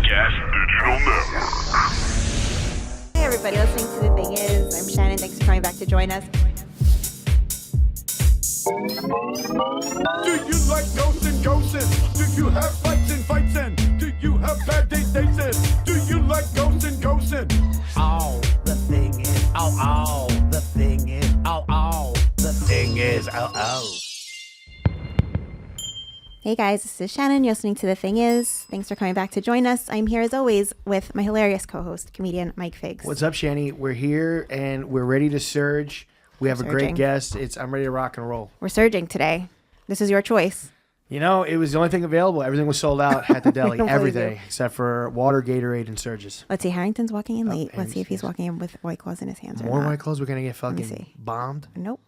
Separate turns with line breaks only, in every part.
Podcast Digital Network.
Hey everybody, listening to The Thing Is. I'm Shannon. Thanks for coming back to join us.
Do you like ghosts and ghosts? Do you have fights and fights and do you have bad dates? Do you like ghosts and ghosts?
Oh, the thing is, oh, the thing is, oh, the thing is, oh.
Hey guys, this is Shannon. You're listening to The Thing Is. Thanks for coming back to join us. I'm here as always with my hilarious co-host, comedian Mike Figs.
What's up, Shanny? We're here and we're ready to surge. We have a great guest. I'm ready to rock and roll.
We're surging today. This is your choice.
You know, it was the only thing available. Everything was sold out at the deli. Everything except for water, Gatorade, and Surges.
Let's see. Harrington's walking in late. Let's see if he's walking in with White Claws in his hands.
More
or not.
White Claws? We're going to get fucking bombed?
Nope.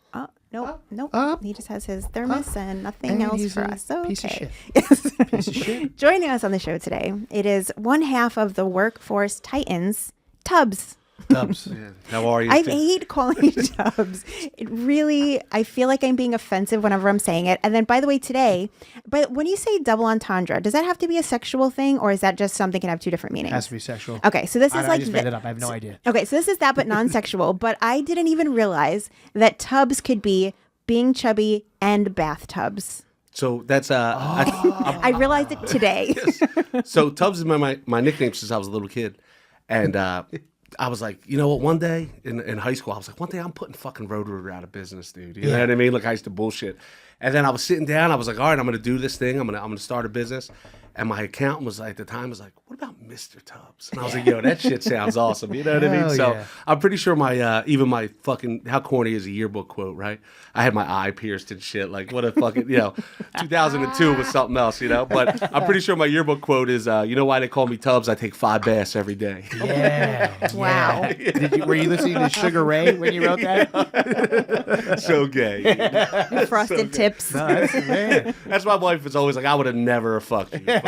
Nope. He just has his thermos and nothing else for us. Okay.
Piece of shit.
Yes.
Piece of shit.
Joining us on the show today, it is one half of the workforce titans, Tubbs.
Tubbs.
Yeah. How are you?
I hate calling you Tubbs. It really, I feel like I'm being offensive whenever I'm saying it. And then, by the way, today, but when you say double entendre, does that have to be a sexual thing, or is that just something can have two different meanings?
It has to be sexual.
Okay, so this is
I
like
just made it up. I have no idea.
Okay, so this is that, but non-sexual. But I didn't even realize that Tubbs could be being chubby and bathtubs.
So that's
I realized it today.
Yes. So Tubbs is my nickname since I was a little kid, and I was like, you know what? One day in high school, I was like, one day I'm putting fucking Roto-Rooter out of business, dude. You know what I mean? Like I used to bullshit, and then I was sitting down. I was like, all right, I'm gonna do this thing. I'm gonna start a business. And my accountant was like, at the time, was like, what about Mr. Tubbs? And I was like, yo, that shit sounds awesome. You know what I mean?
Hell
So
yeah.
I'm pretty sure my even my fucking, how corny is a yearbook quote, right? I had my eye pierced and shit. Like what a fucking, 2002 was something else, But I'm pretty sure my yearbook quote is, you know why they call me Tubbs? I take 5 baths every day.
Yeah.
Wow.
Were you listening to Sugar Ray when you wrote that?
So gay.
Frosted tips.
No, man.
That's my wife is always like, I would have never fucked you.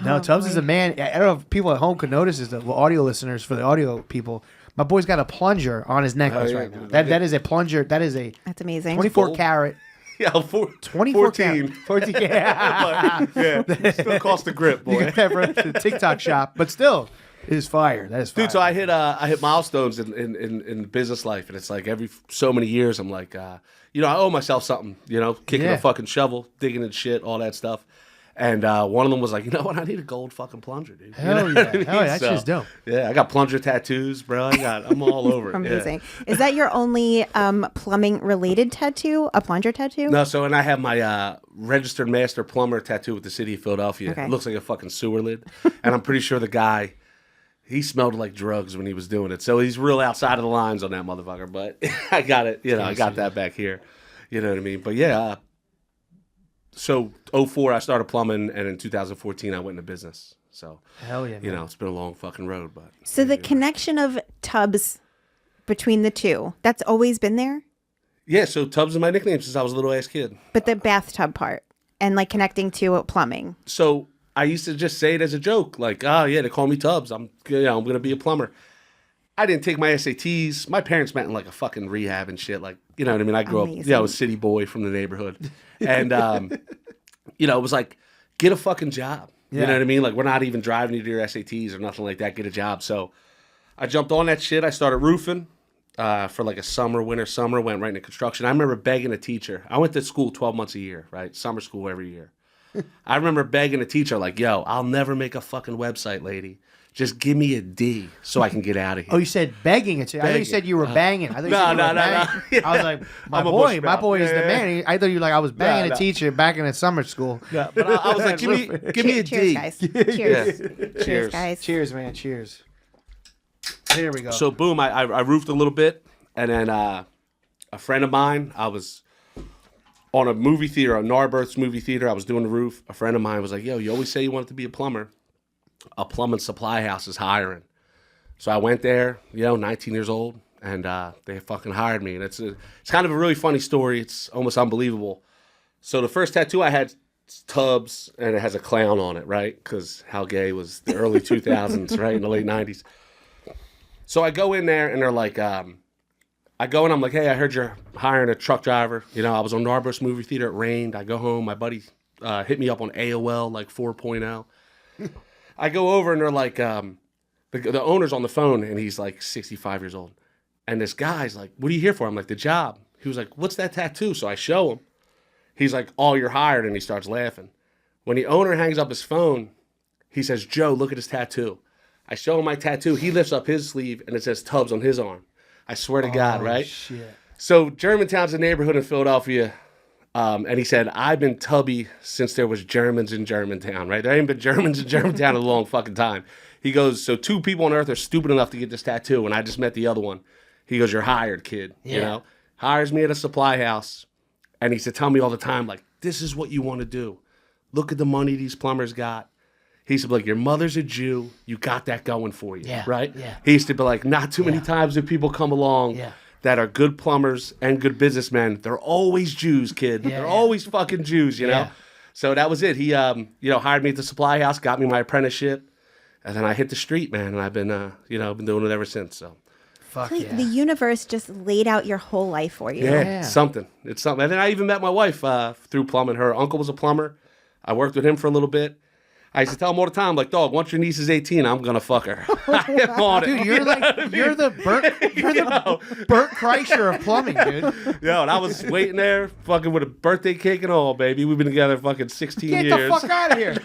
No, Tubbs is a man. I don't know if people at home could notice this, the audio listeners, for the audio people. My boy's got a plunger on his necklace right now. That is a plunger. That is a
That's amazing.
24 carat.
Yeah,
24
14.
carat. 14 carat.
Yeah, still costs a grip,
You
boy.
got that from the TikTok shop, but still, it is fire. That is fire.
Dude, so I hit milestones in business life, and it's like every so many years, I'm like, I owe myself something, kicking a fucking shovel, digging in shit, all that stuff. And one of them was like, you know what? I need a gold fucking plunger, dude.
Hell yeah. Hell yeah, that shit's dope.
Yeah, I got plunger tattoos, bro. I'm all over it.
Amazing.
Yeah.
Is that your only plumbing related tattoo? A plunger tattoo?
No, and I have my registered master plumber tattoo with the city of Philadelphia.
Okay.
It looks like a fucking sewer lid. And I'm pretty sure the guy, he smelled like drugs when he was doing it. So he's real outside of the lines on that motherfucker. But I got it, I got that back here. You know what I mean? But yeah, so 2004 I started plumbing, and in 2014 I went into business. So
Hell yeah, man.
it's been a long fucking road. But
So the connection of Tubbs between the two, that's always been there?
yeah, so Tubbs is my nickname since I was a little ass kid.
But the bathtub part and like connecting to plumbing.
So I used to just say it as a joke, like, they call me Tubbs. I'm gonna be a plumber. I didn't take my SATs. My parents met in like a fucking rehab and shit. Like, you know what I mean? I grew
Amazing.
up, a city boy from the neighborhood. And, it was like, get a fucking job. You know what I mean? Like, we're not even driving you to your SATs or nothing like that. Get a job. So I jumped on that shit. I started roofing for like a winter summer, went right into construction. I remember begging a teacher. I went to school 12 months a year, right? Summer school every year. I remember begging a teacher like, yo, I'll never make a fucking website, lady. Just give me a D so I can get out of here.
Oh, you said begging it. I thought you said you were banging. I thought you said you were banging. I was like, my boy is the man. I thought you were like, I was banging a teacher back in the summer school.
Yeah, but I was like, give me a
Cheers,
D.
guys. Cheers. Cheers, guys.
Cheers, man. Cheers. There we go.
So boom, I roofed a little bit, and then a friend of mine, I was on a movie theater, a Narberth's movie theater. I was doing the roof. A friend of mine was like, yo, you always say you wanted to be a plumber. A plumbing supply house is hiring. So I went there, 19 years old, and they fucking hired me. And it's kind of a really funny story. It's almost unbelievable. So the first tattoo I had Tubbs, and it has a clown on it, right? Because how gay was the early 2000s, right? In the late 90s. So I go in there, and they're like, I go and I'm like, hey, I heard you're hiring a truck driver. I was on Narberth's movie theater. It rained. I go home. My buddy hit me up on AOL like 4.0. I go over and they're like, the owner's on the phone and he's like 65 years old. And this guy's like, what are you here for? I'm like, the job. He was like, what's that tattoo? So I show him. He's like, oh, you're hired. And he starts laughing. When the owner hangs up his phone, he says, Joe, look at his tattoo. I show him my tattoo. He lifts up his sleeve and it says Tubbs on his arm. I swear to God, right?
Shit.
So Germantown's a neighborhood in Philadelphia. And he said, I've been Tubby since there was Germans in Germantown, right? There ain't been Germans in Germantown in a long fucking time. He goes, so 2 people on earth are stupid enough to get this tattoo, and I just met the other one. He goes, you're hired, kid. You know? Hires me at a supply house. And he said, tell me all the time, like, this is what you want to do. Look at the money these plumbers got. He said, like, your mother's a Jew. You got that going for you, right? Yeah. He used to be like, not too many times do people come along that are good plumbers and good businessmen. They're always Jews, kid. They're always fucking Jews, you know? So that was it. He, hired me at the supply house, got me my apprenticeship, and then I hit the street, man, and I've been, been doing it ever since, so.
It's like the universe just laid out your whole life for you.
Yeah, it's something. It's something. And then I even met my wife through plumbing. Her uncle was a plumber. I worked with him for a little bit. I used to tell him all the time, like, dog, once your niece is 18, I'm gonna fuck her. I am on it.
Dude, you're the Bert Kreischer of plumbing, dude.
Yo, and I was waiting there, fucking with a birthday cake and all, baby. We've been together fucking 16 years.
Get the fuck out of here.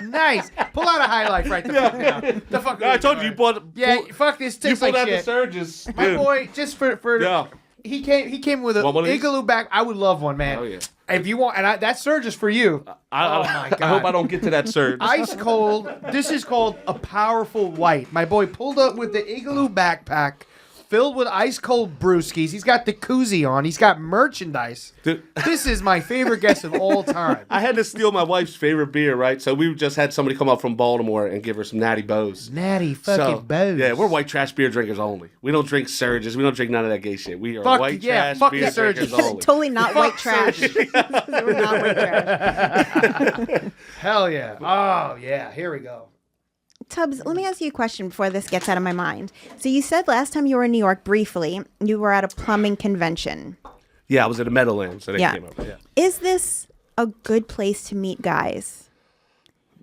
Nice. Pull out a highlight right the fuck now. The fuck.
I told you bought.
Yeah, fuck this.
You
Tastes
pulled
like
out
shit.
the surges,
My
dude.
boy, just for
Yeah.
he came with a
Want one of these?
igloo back. I would love one, man.
Oh yeah.
If you want, and that surge is for you. Oh my God.
I hope I don't get to that surge.
Ice cold. This is called a powerful white. My boy pulled up with the igloo backpack filled with ice cold brewskis. He's got the koozie on. He's got merchandise.
Dude.
This is my favorite guest of all time.
I had to steal my wife's favorite beer, right? So we just had somebody come up from Baltimore and give her some Natty Bows.
Natty fucking Bows.
Yeah, we're white trash beer drinkers only. We don't drink surges. We don't drink none of that gay shit. We are
Fuck
white
yeah,
trash
fuck
beer
the surges.
drinkers only.
Totally not
Fuck
white trash. We're not white trash.
Hell yeah. Oh yeah. Here we go.
Tubbs, let me ask you a question before this gets out of my mind. So you said last time you were in New York briefly, you were at a plumbing convention.
Yeah, I was at a Meadowlands, so they came over. Yeah.
Is this a good place to meet guys?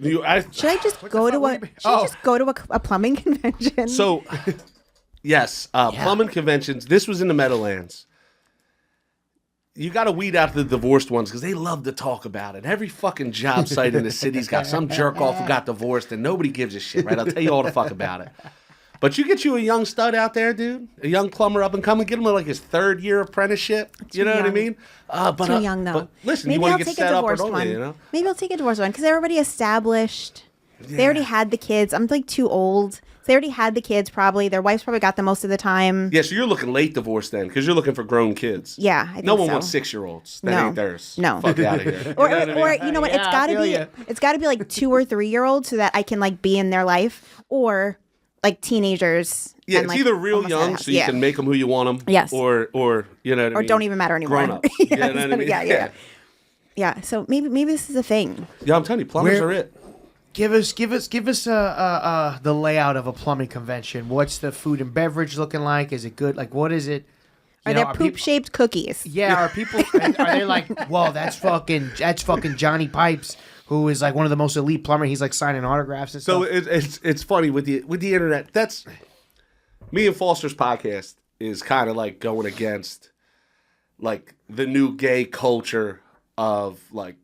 Should I just go to a plumbing convention?
So, yes, plumbing conventions. This was in the Meadowlands. You got to weed out the divorced ones because they love to talk about it. Every fucking job site in the city's got some jerk off who got divorced and nobody gives a shit, right? I'll tell you all the fuck about it. But you get you a young stud out there, dude, a young plumber up and coming, get him like his 3rd year apprenticeship. You know what I mean?
Too young, though.
But listen,
maybe
you want
I'll
to get
take a
set up or
divorced
don't
one.
you know?
Maybe I'll take a divorced one because they're already established. Yeah. They already had the kids. I'm like too old. They already had the kids probably. Their wives probably got them most of the time.
Yeah, so you're looking late divorce then because you're looking for grown kids.
Yeah, I think
no one
so.
wants 6-year-olds. That ain't theirs.
No.
Fuck out of here.
Or you know what?
Yeah,
It's got to be like 2 or 3-year-olds so that I can like be in their life, or like teenagers.
Yeah,
and,
it's
like,
either real
almost out of the
young,
house.
so you can make them who you want them.
Yes.
Or you know what I mean?
Don't even matter anymore.
Grown ups. You know what I mean?
Yeah. So maybe this is a thing.
Yeah, I'm telling you, plumbers are it.
Give us the layout of a plumbing convention. What's the food and beverage looking like? Is it good? Like, what is it?
Are there poop-shaped cookies?
Yeah, are people? Are they like, whoa, that's fucking Johnny Pipes, who is like one of the most elite plumber. He's like signing autographs and
So
stuff.
it's funny with the internet. That's me and Foster's podcast is kind of like going against like the new gay culture of like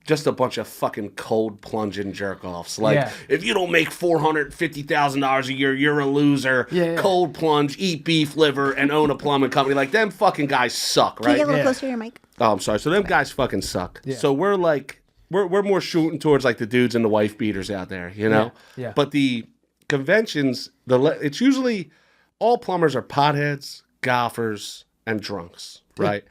just a bunch of fucking cold plunging jerk offs. Like if you don't make $450,000 a year, you're a loser. Yeah. Cold plunge, eat beef liver, and own a plumbing company. Like them fucking guys suck, right?
Can you get a little closer to your mic?
Oh, I'm sorry. So them guys fucking suck. Yeah. So we're like we're more shooting towards like the dudes and the wife beaters out there, you know?
Yeah.
But the conventions, it's usually all plumbers are potheads, golfers, and drunks, right?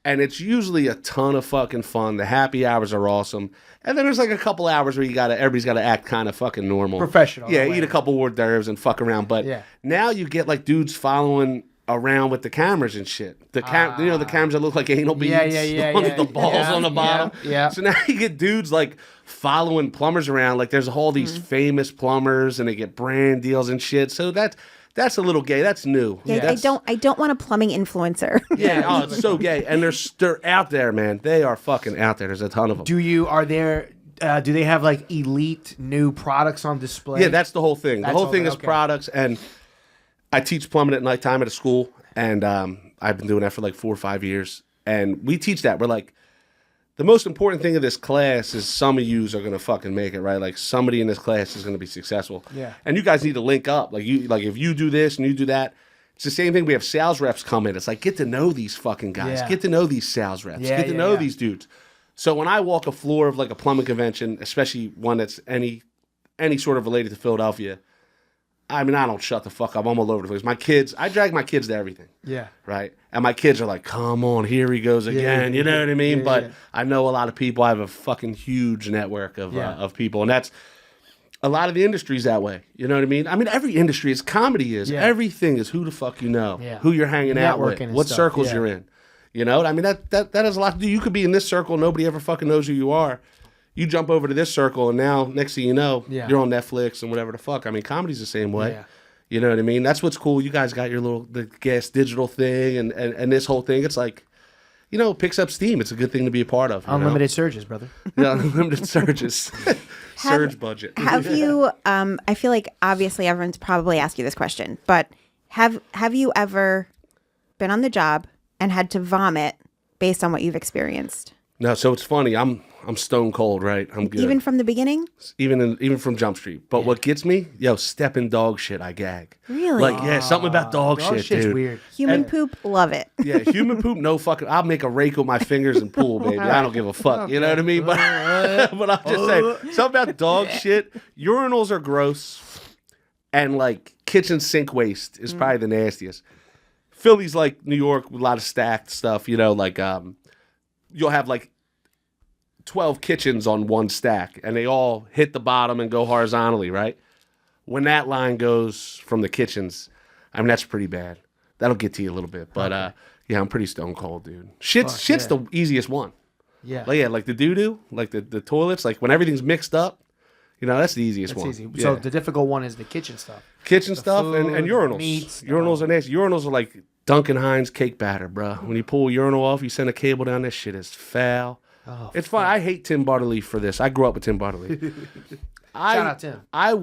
And it's usually a ton of fucking fun. The happy hours are awesome. And then there's like a couple hours where everybody's got to act kind of fucking normal.
Professional.
Yeah, eat a couple hors d'oeuvres and fuck around. But now you get like dudes following around with the cameras and shit. The the cameras that look like anal beads. With the balls on the bottom.
Yeah.
So now you get dudes like following plumbers around. Like there's all these famous plumbers and they get brand deals and shit. So that's That's a little gay. That's new.
Yeah,
That's-
I don't want a plumbing influencer.
Yeah, oh, it's so gay, and they're out there, man. They are fucking out there. There's a ton of them.
Do they have like elite new products on display?
Yeah, that's the whole thing. The
That's
whole
all
thing
that,
is
okay.
products, and I teach plumbing at nighttime at a school, and I've been doing that for like 4 or 5 years. And we teach that. We're like, the most important thing of this class is some of yous are gonna fucking make it, right? Like somebody in this class is gonna be successful.
Yeah.
And you guys need to link up. Like if you do this and you do that, it's the same thing. We have sales reps come in. It's like, get to know these fucking guys.
Yeah.
Get to know these sales reps.
Yeah,
Get to
yeah,
know
yeah.
these dudes. So when I walk a floor of like a plumbing convention, especially one that's any sort of related to Philadelphia, I mean, I don't shut the fuck up. I'm all over the place. My kids, I drag my kids to everything.
Yeah.
Right? And my kids are like, come on, here he goes again. You know what I mean?
Yeah,
but
yeah.
I know a lot of people. I have a fucking huge network of people. And that's a lot of the industry's that way. You know what I mean? I mean, every industry is comedy is.
Yeah.
Everything is who the fuck you know,
Yeah.
who you're hanging out with,
Networking and
what
stuff,
circles
yeah.
you're in. You know? I mean, that has a lot to do. You could be in this circle, nobody ever fucking knows who you are. You jump over to this circle, and now, next thing you know,
Yeah.
you're on Netflix and whatever the fuck. I mean, comedy's the same way.
Yeah.
You know what I mean? That's what's cool. You guys got your the gas digital thing and this whole thing. It's like, you know, it picks up steam. It's a good thing to be a part of. You
Unlimited surges, brother.
know? Yeah, unlimited surges. Surge budget.
Have you? I feel like obviously everyone's probably asked you this question, but have you ever been on the job and had to vomit based on what you've experienced?
No, so it's funny. I'm stone cold, right? I'm good.
Even from the beginning?
Even from Jump Street. But what gets me, step in dog shit, I gag.
Really?
Like, yeah, something about dog shit,
shit's
dude.
weird.
Human poop, love it.
Yeah, human poop, no fucking. I'll make a rake with my fingers and pool, baby. I don't give a fuck. You know what I mean? But I'm just saying, something about dog shit. Urinals are gross, and like kitchen sink waste is probably the nastiest. Philly's like New York with a lot of stacked stuff. You know, like you'll have like 12 kitchens on one stack, and they all hit the bottom and go horizontally, right? When that line goes from the kitchens, I mean, that's pretty bad. That'll get to you a little bit. But, yeah, I'm pretty stone cold, dude. Shit's the easiest one.
Yeah.
Like the doo-doo, like the toilets, like when everything's mixed up, you know, that's the easiest
That's
one.
easy.
Yeah.
So the difficult one is the kitchen stuff.
Kitchen stuff and
food,
urinals.
meats.
Urinals are nasty. Urinals are like Duncan Hines cake batter, bro. When you pull a urinal off, you send a cable down, that shit is foul.
Oh,
it's fun. I hate Tim Bartley for this. I grew up with Tim Bartley.
Shout out Tim.
I've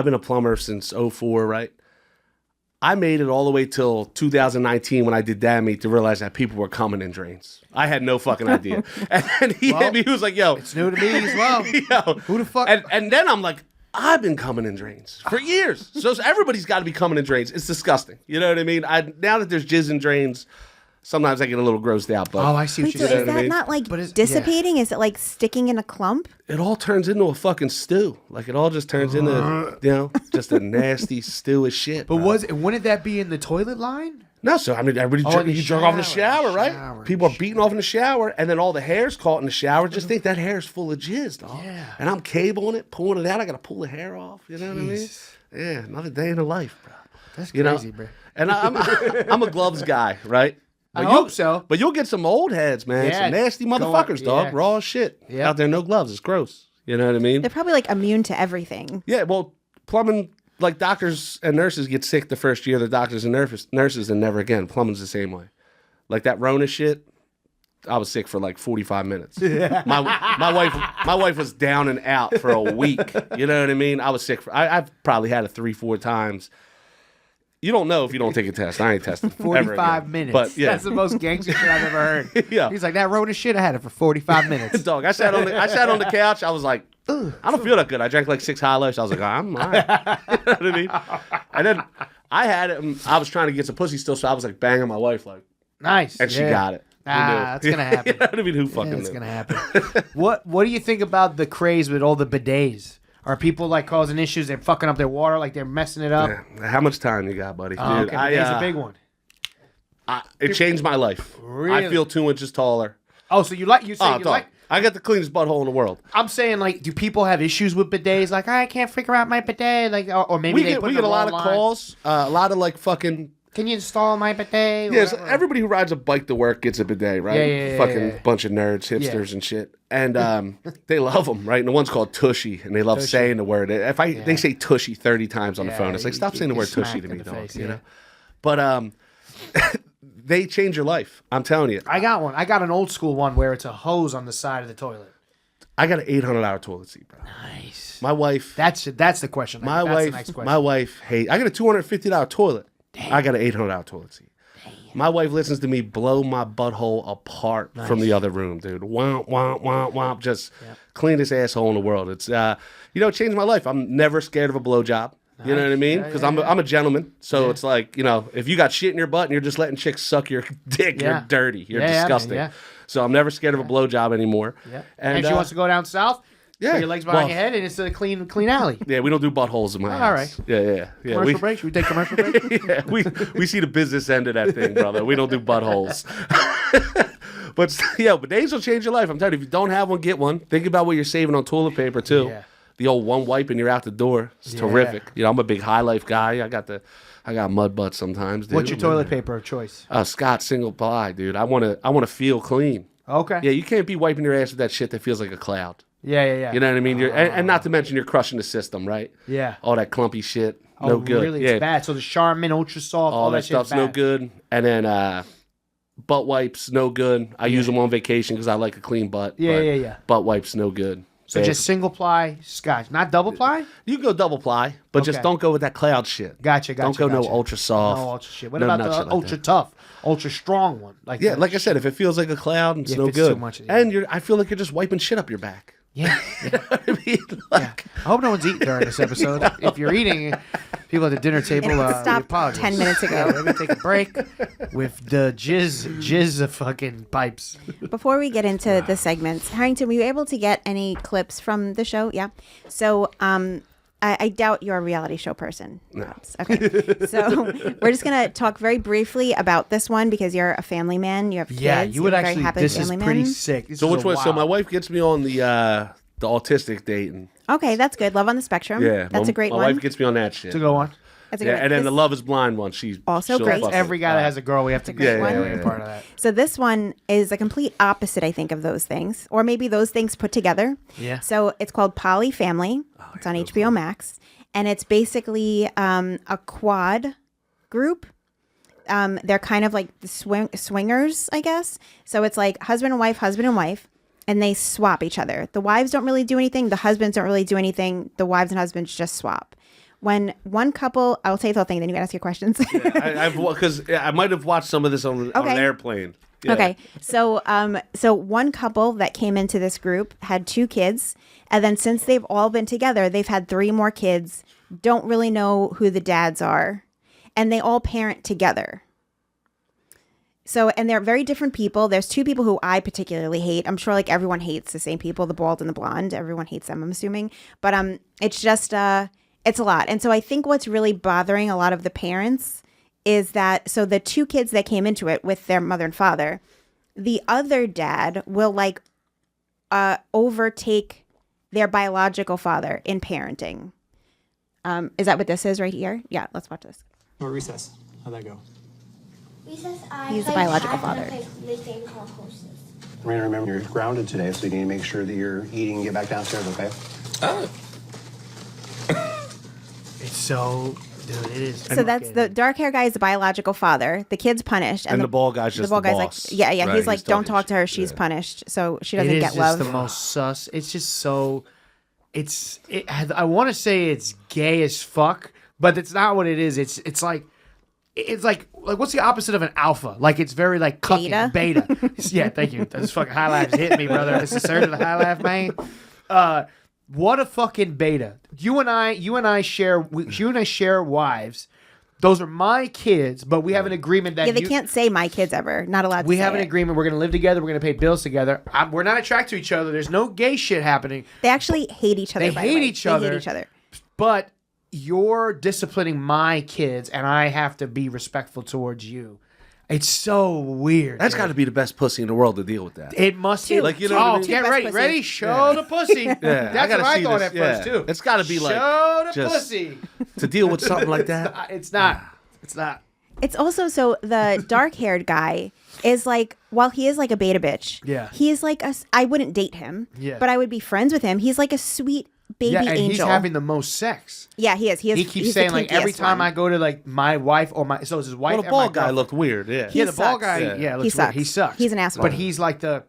been a plumber since 2004, right? I made it all the way till 2019 when I did Dad Meat to realize that people were coming in drains. I had no fucking idea. And then he hit me. He was like, yo.
It's new to me as well.
Yo.
Who the fuck?
And then I'm like, I've been coming in drains for years. So everybody's got to be coming in drains. It's disgusting. You know what I mean? Now that there's jizz in drains, sometimes I get a little grossed out. But
Oh, I see what
Wait,
you're
so
saying.
is
what I
that
mean?
not like
But it's-
dissipating? Is it like sticking in a clump?
it all turns into a fucking stew. Like it all just turns into, just a nasty stew of shit.
But
bro.
wouldn't that be in the toilet line?
No, so I mean, everybody
in the
jerk off in the
shower,
shower, right?
shower.
People are beating off in the shower, and then all the hair's caught in the shower. Just think that hair's full of jizz, dog.
Yeah.
And I'm cabling it, pulling it out. I got to pull the hair off. You know what I mean?
Jesus.
Yeah, another day in the life, bro.
That's
You know?
crazy, bro.
And I'm a gloves guy, right?
I
But
hope so.
But you'll get some old heads, man.
Yeah,
Some nasty motherfuckers, dog.
yeah.
Raw as shit.
Yeah.
Out there, no gloves. It's gross. You know what I mean?
They're probably like immune to everything.
Yeah, well, plumbing, like doctors and nurses get sick the first year. They're doctors and nurses and never again. Plumbing's the same way. Like that Rona shit, I was sick for like 45 minutes. My wife was down and out for a week. You know what I mean? I was sick. I've probably had it 3-4 times. You don't know if you don't take a test. I ain't testing. ever
45
again.
minutes.
But yeah.
That's the most gangster shit I've ever heard.
Yeah.
He's like, that Rona shit, I had it for 45 minutes.
Dog, I sat on the couch. I was like, I don't feel that good. I drank like 6 High Lifes. I was like, I'm all right. You know what I mean? And then I had it. And I was trying to get some pussy still, so I was like banging my wife, like,
Nice.
and she got it. Who knew?
That's going to happen.
You know what I mean? Who fucking
That's
knew?
going to happen. What do you think about the craze with all the bidets? Are people like causing issues? They're fucking up their water, like they're messing it up.
Yeah. How much time you got, buddy?
Oh,
Dude,
okay, bidet's a big one.
It changed my life.
Really?
I feel 2 inches taller.
Oh, so you say you
Dog,
like?
I got the cleanest butthole in the world.
I'm saying, like, do people have issues with bidets? Like, I can't figure out my bidet, like, or maybe
We get a lot of calls, a lot of like fucking
Can you install my bidet?
Yes, everybody who rides a bike to work gets a bidet, right?
Yeah.
Fucking bunch of nerds, hipsters, and shit. And they love them, right? And the one's called Tushy, and they love saying the word. They say Tushy 30 times on the phone. It's like, stop saying the word Tushy to me, dog. You know? But they change your life. I'm telling you.
I got one. I got an old school one where it's a hose on the side of the toilet.
I got an $800 toilet seat, bro.
Nice.
My wife.
That's the question.
My
That's
wife.
the next question.
My wife hates. I got a $250 toilet. Damn. I got an $800 toilet seat. Damn. My wife listens to me blow my butthole apart from the other room, dude. Womp womp womp womp. Just cleanest asshole in the world. It's it changed my life. I'm never scared of a blowjob. You know what I mean? Because I'm a gentleman. So it's like, if you got shit in your butt and you're just letting chicks suck your dick, you're dirty. You're disgusting.
Man,
So I'm never scared of a blowjob anymore.
Yeah.
And
if she wants to go down south,
put
your legs behind your head, and it's a clean alley.
Yeah, we don't do buttholes in my house.
All right.
Yeah.
Commercial break? Should we take commercial break?
Yeah, we see the business end of that thing, brother. We don't do buttholes. But bidets will change your life. I'm telling you, if you don't have one, get one. Think about what you're saving on toilet paper, too. Yeah. The old one wipe and you're out the door. It's terrific. I'm a big High Life guy. I got mud butts sometimes, dude.
What's your toilet paper of choice?
Scott single ply, dude. I want to feel clean.
Okay.
Yeah, you can't be wiping your ass with that shit that feels like a cloud.
Yeah.
You know what I mean? And not to mention you're crushing the system, right?
Yeah.
All that clumpy shit. No good.
Really? It's bad. So the Charmin, Ultra Soft,
all that stuff's no good. And then butt wipes, no good. I use them on vacation because I like a clean butt.
Yeah.
Butt wipes, no good.
So just single ply Scotch, not double ply?
You can go double ply, but just don't go with that cloud shit.
Gotcha.
Don't go no ultra soft.
No ultra shit. What about the ultra tough, ultra strong one?
Like I said, if it feels like a cloud, it's no good. Too much, and I feel like you're just wiping shit up your back.
Yeah.
You know what I mean?
I hope no one's eating during this episode. If you're eating, people at the dinner table,
stop 10 minutes ago.
We're going to take a break with the jizz of fucking pipes.
Before we get into the segments, Harrington, were you able to get any clips from the show? Yeah. So I doubt you're a reality show person.
No.
Okay. So we're just going to talk very briefly about this one because you're a family man. You have kids.
Yeah, you would
you're
actually,
happy
this is
family
pretty
man.
sick. This
so
is
which one? So my wife gets me on the autistic dating.
Okay, that's good. Love on the Spectrum.
Yeah.
That's a great one.
My wife gets me on that shit.
It's a good one.
That's a
Yeah,
good
and then the
one.
Love is Blind one. She's
Also great.
Every guy that has a girl, we have to
great one.
be a part of that.
So this one is a complete opposite, I think, of those things, or maybe those things put together.
Yeah.
So it's called Poly Family. It's on HBO Max, and it's basically a quad group. They're kind of like the swingers, I guess. So it's like husband and wife, and they swap each other. The wives don't really do anything. The husbands don't really do anything. The wives and husbands just swap. When one couple, I'll say the whole thing, then you can ask your questions.
Because I might have watched some of this on an airplane. Yeah.
Okay, so one couple that came into this group had 2 kids, and then since they've all been together, they've had 3 more kids. Don't really know who the dads are, and they all parent together. So, and they're very different people. There's 2 people who I particularly hate. I'm sure like everyone hates the same people, the bald and the blonde. Everyone hates them, I'm assuming. But it's just it's a lot. And so I think what's really bothering a lot of the parents is that, so the 2 kids that came into it with their mother and father, the other dad will like overtake their biological father in parenting. Is that what this is right here? Yeah, let's watch this.
Or recess. How'd that go?
He's the biological father.
Miranda, remember you're grounded today, so you need to make sure that you're eating and get back downstairs, okay?
It's so, dude, it is.
So that's the dark hair guy is the biological father. The kid's punished,
And the bald guy's just the boss.
like, yeah.
Right,
He's like,
he's
don't
talking
talk to her.
shit.
She's punished, so she
It
doesn't
is
get
just
love.
the most sus. It's just so. I want to say it's gay as fuck, but it's not what it is. It's like what's the opposite of an alpha? Like it's very like cucking, beta. Yeah, thank you. Those fucking high laughs hit me, brother. This is Sir to the high laugh, man. What a fucking beta. You and I share wives. Those are my kids, but we have an agreement that
they can't say my kids ever. Not allowed to
we
say
have an
it.
agreement. We're going to live together. We're going to pay bills together. We're not attracted to each other. There's no gay shit happening.
They actually hate each other.
They hate each other. But you're disciplining my kids, and I have to be respectful towards you. It's so weird.
That's got to be the best pussy in the world to deal with that.
It must be.
Like, you know what I mean?
Get
Best
ready.
pussies.
Ready? Show the pussy.
Yeah,
That's what I thought at first, too.
It's got to be like
Show the
just
pussy.
to deal with something like that.
It's not. It's not.
It's also so the dark-haired guy is like, while he is like a beta bitch, he is like I wouldn't date him, but I would be friends with him. He's like a sweet baby
and
angel.
he's having the most sex.
Yeah, he is.
He keeps saying like every time I go to like my wife or my so it's his wife.
Well, the bald guy looked weird. Yeah,
He
the bald guy.
sucks.
Yeah,
He
looks
sucks.
weird. He sucks.
He's an asshole.
But he's like the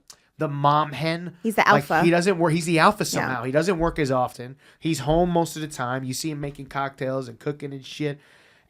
mom hen.
He's the
Like,
alpha.
he doesn't work. He's the alpha somehow.
Yeah.
He doesn't work as often. He's home most of the time. You see him making cocktails and cooking and shit.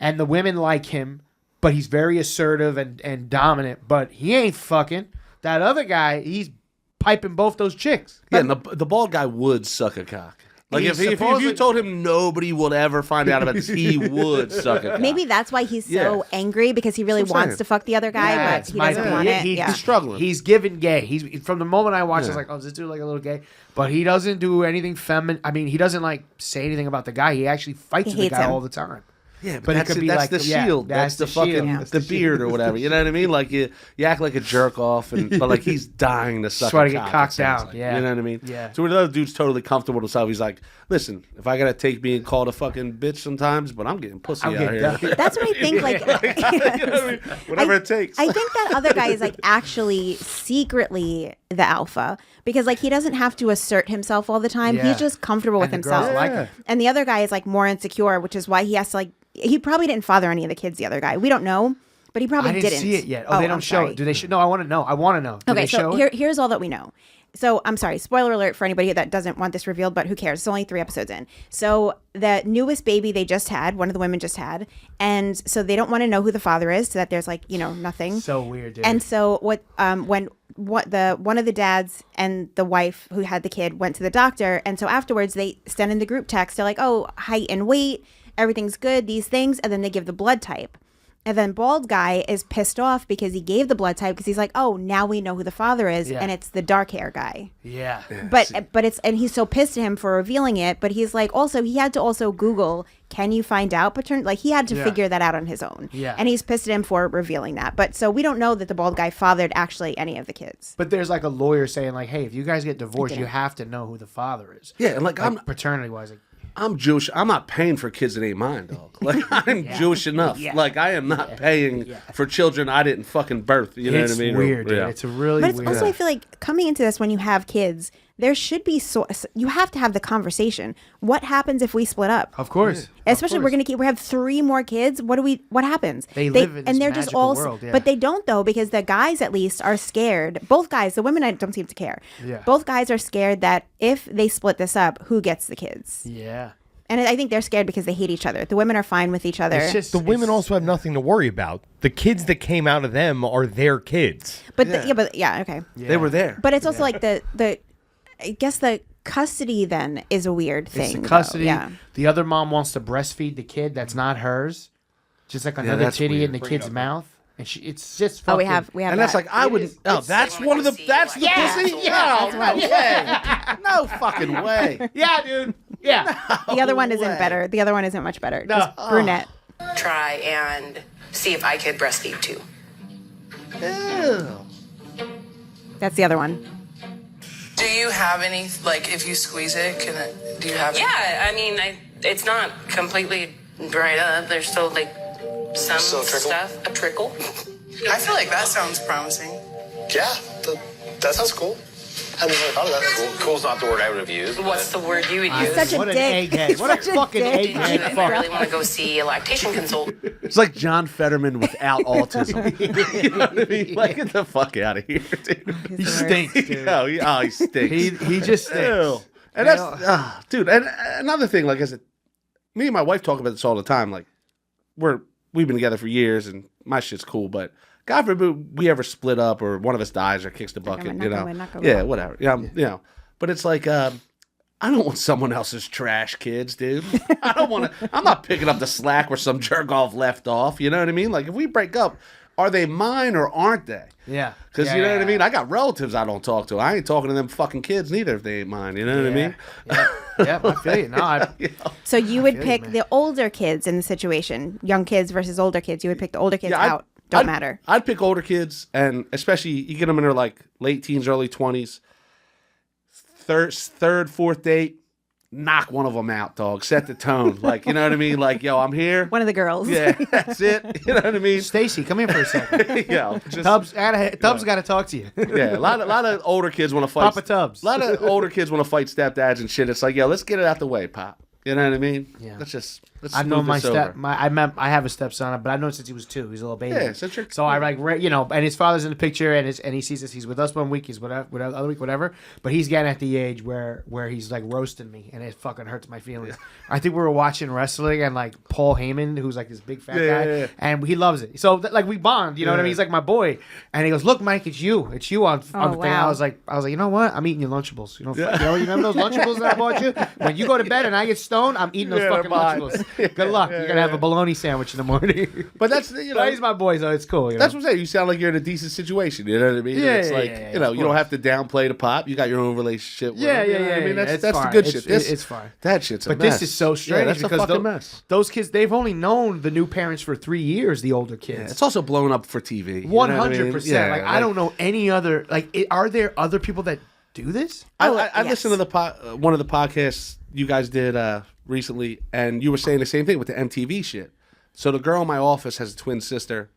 And the women like him, but he's very assertive and dominant. But he ain't fucking. That other guy, he's piping both those chicks.
Yeah, and the bald guy would suck a cock. Like if you
supposedly-
told him nobody would ever find out about this, he would suck a cock.
Maybe that's why he's so
Yeah.
angry, because he really
That's what I'm
wants
saying.
to fuck the other guy,
Yeah,
but
it's
he
my
doesn't
thing.
want it.
He's
Yeah.
struggling.
He's given gay. He's from the moment I watched, I was like, oh, is this dude like a little gay? But he doesn't do anything feminine. I mean, he doesn't like say anything about the guy. He actually fights
He
the
hates
guy
him.
all the time.
Yeah,
But it
that's,
could be
that's
like
the
yeah,
shield. That's the fucking
shield.
Yeah.
the beard or whatever. You know what I mean? Like you act like a jerk off, but like he's dying to suck.
Try
a
to get
cock,
cocked
it sounds
down,
like.
yeah.
You know what I mean?
Yeah.
So when the other dude's totally comfortable with himself, he's like, "Listen, if I gotta take being called a fucking bitch sometimes, but I'm getting pussy
I'm
out
getting
here."
done.
That's what I think. Like,
Whatever it takes.
I think that other guy is like actually secretly the alpha, because like he doesn't have to assert himself all the time.
Yeah.
He's just comfortable with
And the girls
himself.
like him.
And the other guy is like more insecure, which is why he has to like. He probably didn't father any of the kids. The other guy, we don't know, but he probably
I didn't see it yet. Oh, they don't
I'm
show
sorry.
it. Do they? No, I want to know. I want to know. Do
Okay,
they show
so
it?
here's all that we know. So I'm sorry, spoiler alert for anybody that doesn't want this revealed, but who cares? It's only 3 episodes in. So the newest baby they just had, one of the women just had, and so they don't want to know who the father is, so that there's like nothing.
So weird, dude.
And so one of the dads and the wife who had the kid went to the doctor, and so afterwards they send in the group text. They're like, oh, height and weight, everything's good, these things, and then they give the blood type. And then bald guy is pissed off because he gave the blood type, because he's like, oh, now we know who the father is,
Yeah.
and it's the dark hair guy.
yeah.
But it's, and he's so pissed at him for revealing it. But he's like, also he had to also Google, can you find out paternity? Like he had to
Yeah.
figure that out on his own.
Yeah.
And he's pissed at him for revealing that. But so we don't know that the bald guy fathered actually any of the kids.
But there's like a lawyer saying like, hey, if you guys get divorced, you
didn't.
have to know who the father is.
Yeah, and like I'm
paternity wise, like
Jewish. I'm not paying for kids that ain't mine, dog. Like I'm Jewish enough.
Yeah.
Like I am not paying for children I didn't fucking birth. You know
it's
what I mean?
weird, dude.
Yeah.
It's a really
But it's
weird.
also, I feel like coming into this, when you have kids, there should be you have to have the conversation. What happens if we split up?
Of course.
Especially we have 3 more kids. What happens?
They live in this
and they're just
magical
all,
world, yeah.
but they don't though, because the guys at least are scared. Both guys, the women don't seem to care.
Yeah.
Both guys are scared that if they split this up, who gets the kids?
Yeah.
And I think they're scared because they hate each other. The women are fine with each other.
It's just
The women
it's-
also have nothing to worry about. The kids that came out of them are their kids.
but okay.
They were there.
But it's also like the I guess the custody then is a weird thing.
It's the
though.
custody.
Yeah.
The other mom wants to breastfeed the kid that's not hers, just like another
that's
titty
weird.
in the kid's mouth, and it's just.
Oh,
Fucking,
we have
And
that.
that's like I would. Oh, that's one of the. That's the pussy. No, no way. No fucking way.
Yeah, dude. Yeah.
the other one isn't
way.
better. The other one isn't much better. Just brunette.
Try and see if I could breastfeed too.
That's the other one.
Do you have any, like, if you squeeze it, do you have
Yeah, I mean, it's not completely dried up. There's still like some
Still a trickle?
stuff, a trickle.
I feel like that sounds promising.
Yeah, that sounds cool. I hadn't really thought of that. Cool's not the word I would have used.
What's the word you would use?
Such a
What an
dick.
egghead. What a
Such
fucking
dick.
Did you
egghead.
really want to go see a lactation consultant?
It's like John Fetterman without autism. You know what I mean? Like, get the fuck out of here, dude.
He stinks, dude.
He stinks.
He just stinks.
Ew. And that's, dude. And another thing, like I said, me and my wife talk about this all the time. Like, we've been together for years, and my shit's cool, but God forbid we ever split up or one of us dies or kicks the bucket.
not
You know,
gonna win, not gonna
yeah,
win.
whatever. Yeah, you know. But it's like, I don't want someone else's trash kids, dude. I don't want to. I'm not picking up the slack where some jerk off left off. You know what I mean? Like, if we break up, are they mine or aren't they?
Yeah.
Because you know what I mean? I got relatives I don't talk to. I ain't talking to them fucking kids neither if they ain't mine. You know what I mean?
Yeah, I feel you. No,
So you would
feel you,
pick
man.
the older kids in the situation, young kids versus older kids. You would pick the older kids
Yeah,
out. Don't matter.
I'd pick older kids, and especially you get them in their like late teens, early 20s, third, fourth date. knock one of them out, dog. Set the tone. Like, you know what I mean? Like, yo, I'm here.
One of the girls.
Yeah, that's it. You know what I mean?
Stacy, come here for a second.
Yo, just,
Tubbs got to talk to you.
yeah, a lot of older kids want to fight.
Papa Tubbs.
A lot of older kids want to fight stepdads and shit. It's like, yo, let's get it out the way, Pop. You know what I mean?
Yeah.
Let's
I know
smooth this over.
I have a stepson, but I've known since he was 2. He's a little baby.
Yeah,
so I and his father's in the picture, and he sees us. He's with us one week, he's with other week, whatever. But he's getting at the age where he's like roasting me, and it fucking hurts my feelings. I think we were watching wrestling, and like Paul Heyman, who's like this big fat guy, and he loves it. So like we bond, you know what I mean? He's like my boy, and he goes, "Look, Mike, it's you on the thing."
Wow.
I was like, you know what? I'm eating your Lunchables. You remember those Lunchables that I bought you? When you go to bed and I get stoned, I'm eating those fucking Lunchables. Good luck. You're gonna have a bologna sandwich in the morning.
But that's
But he's my boy, so it's cool.
That's what I'm saying. You sound like you're in a decent situation. You know what I mean?
Yeah,
it's like you don't have to downplay the Pop. You got your own relationship. With him, you know what I mean, that's the good shit.
It's fine.
That shit's a
but
mess.
this is so strange
that's
because
a fucking mess.
Those kids, they've only known the new parents for 3 years. The older kids.
Yeah, it's also blown up for TV.
100%. Like I don't know any other. Like, are there other people that do this?
I listened to one of the podcasts you guys did recently, and you were saying the same thing with the MTV shit. So the girl in my office has a twin sister,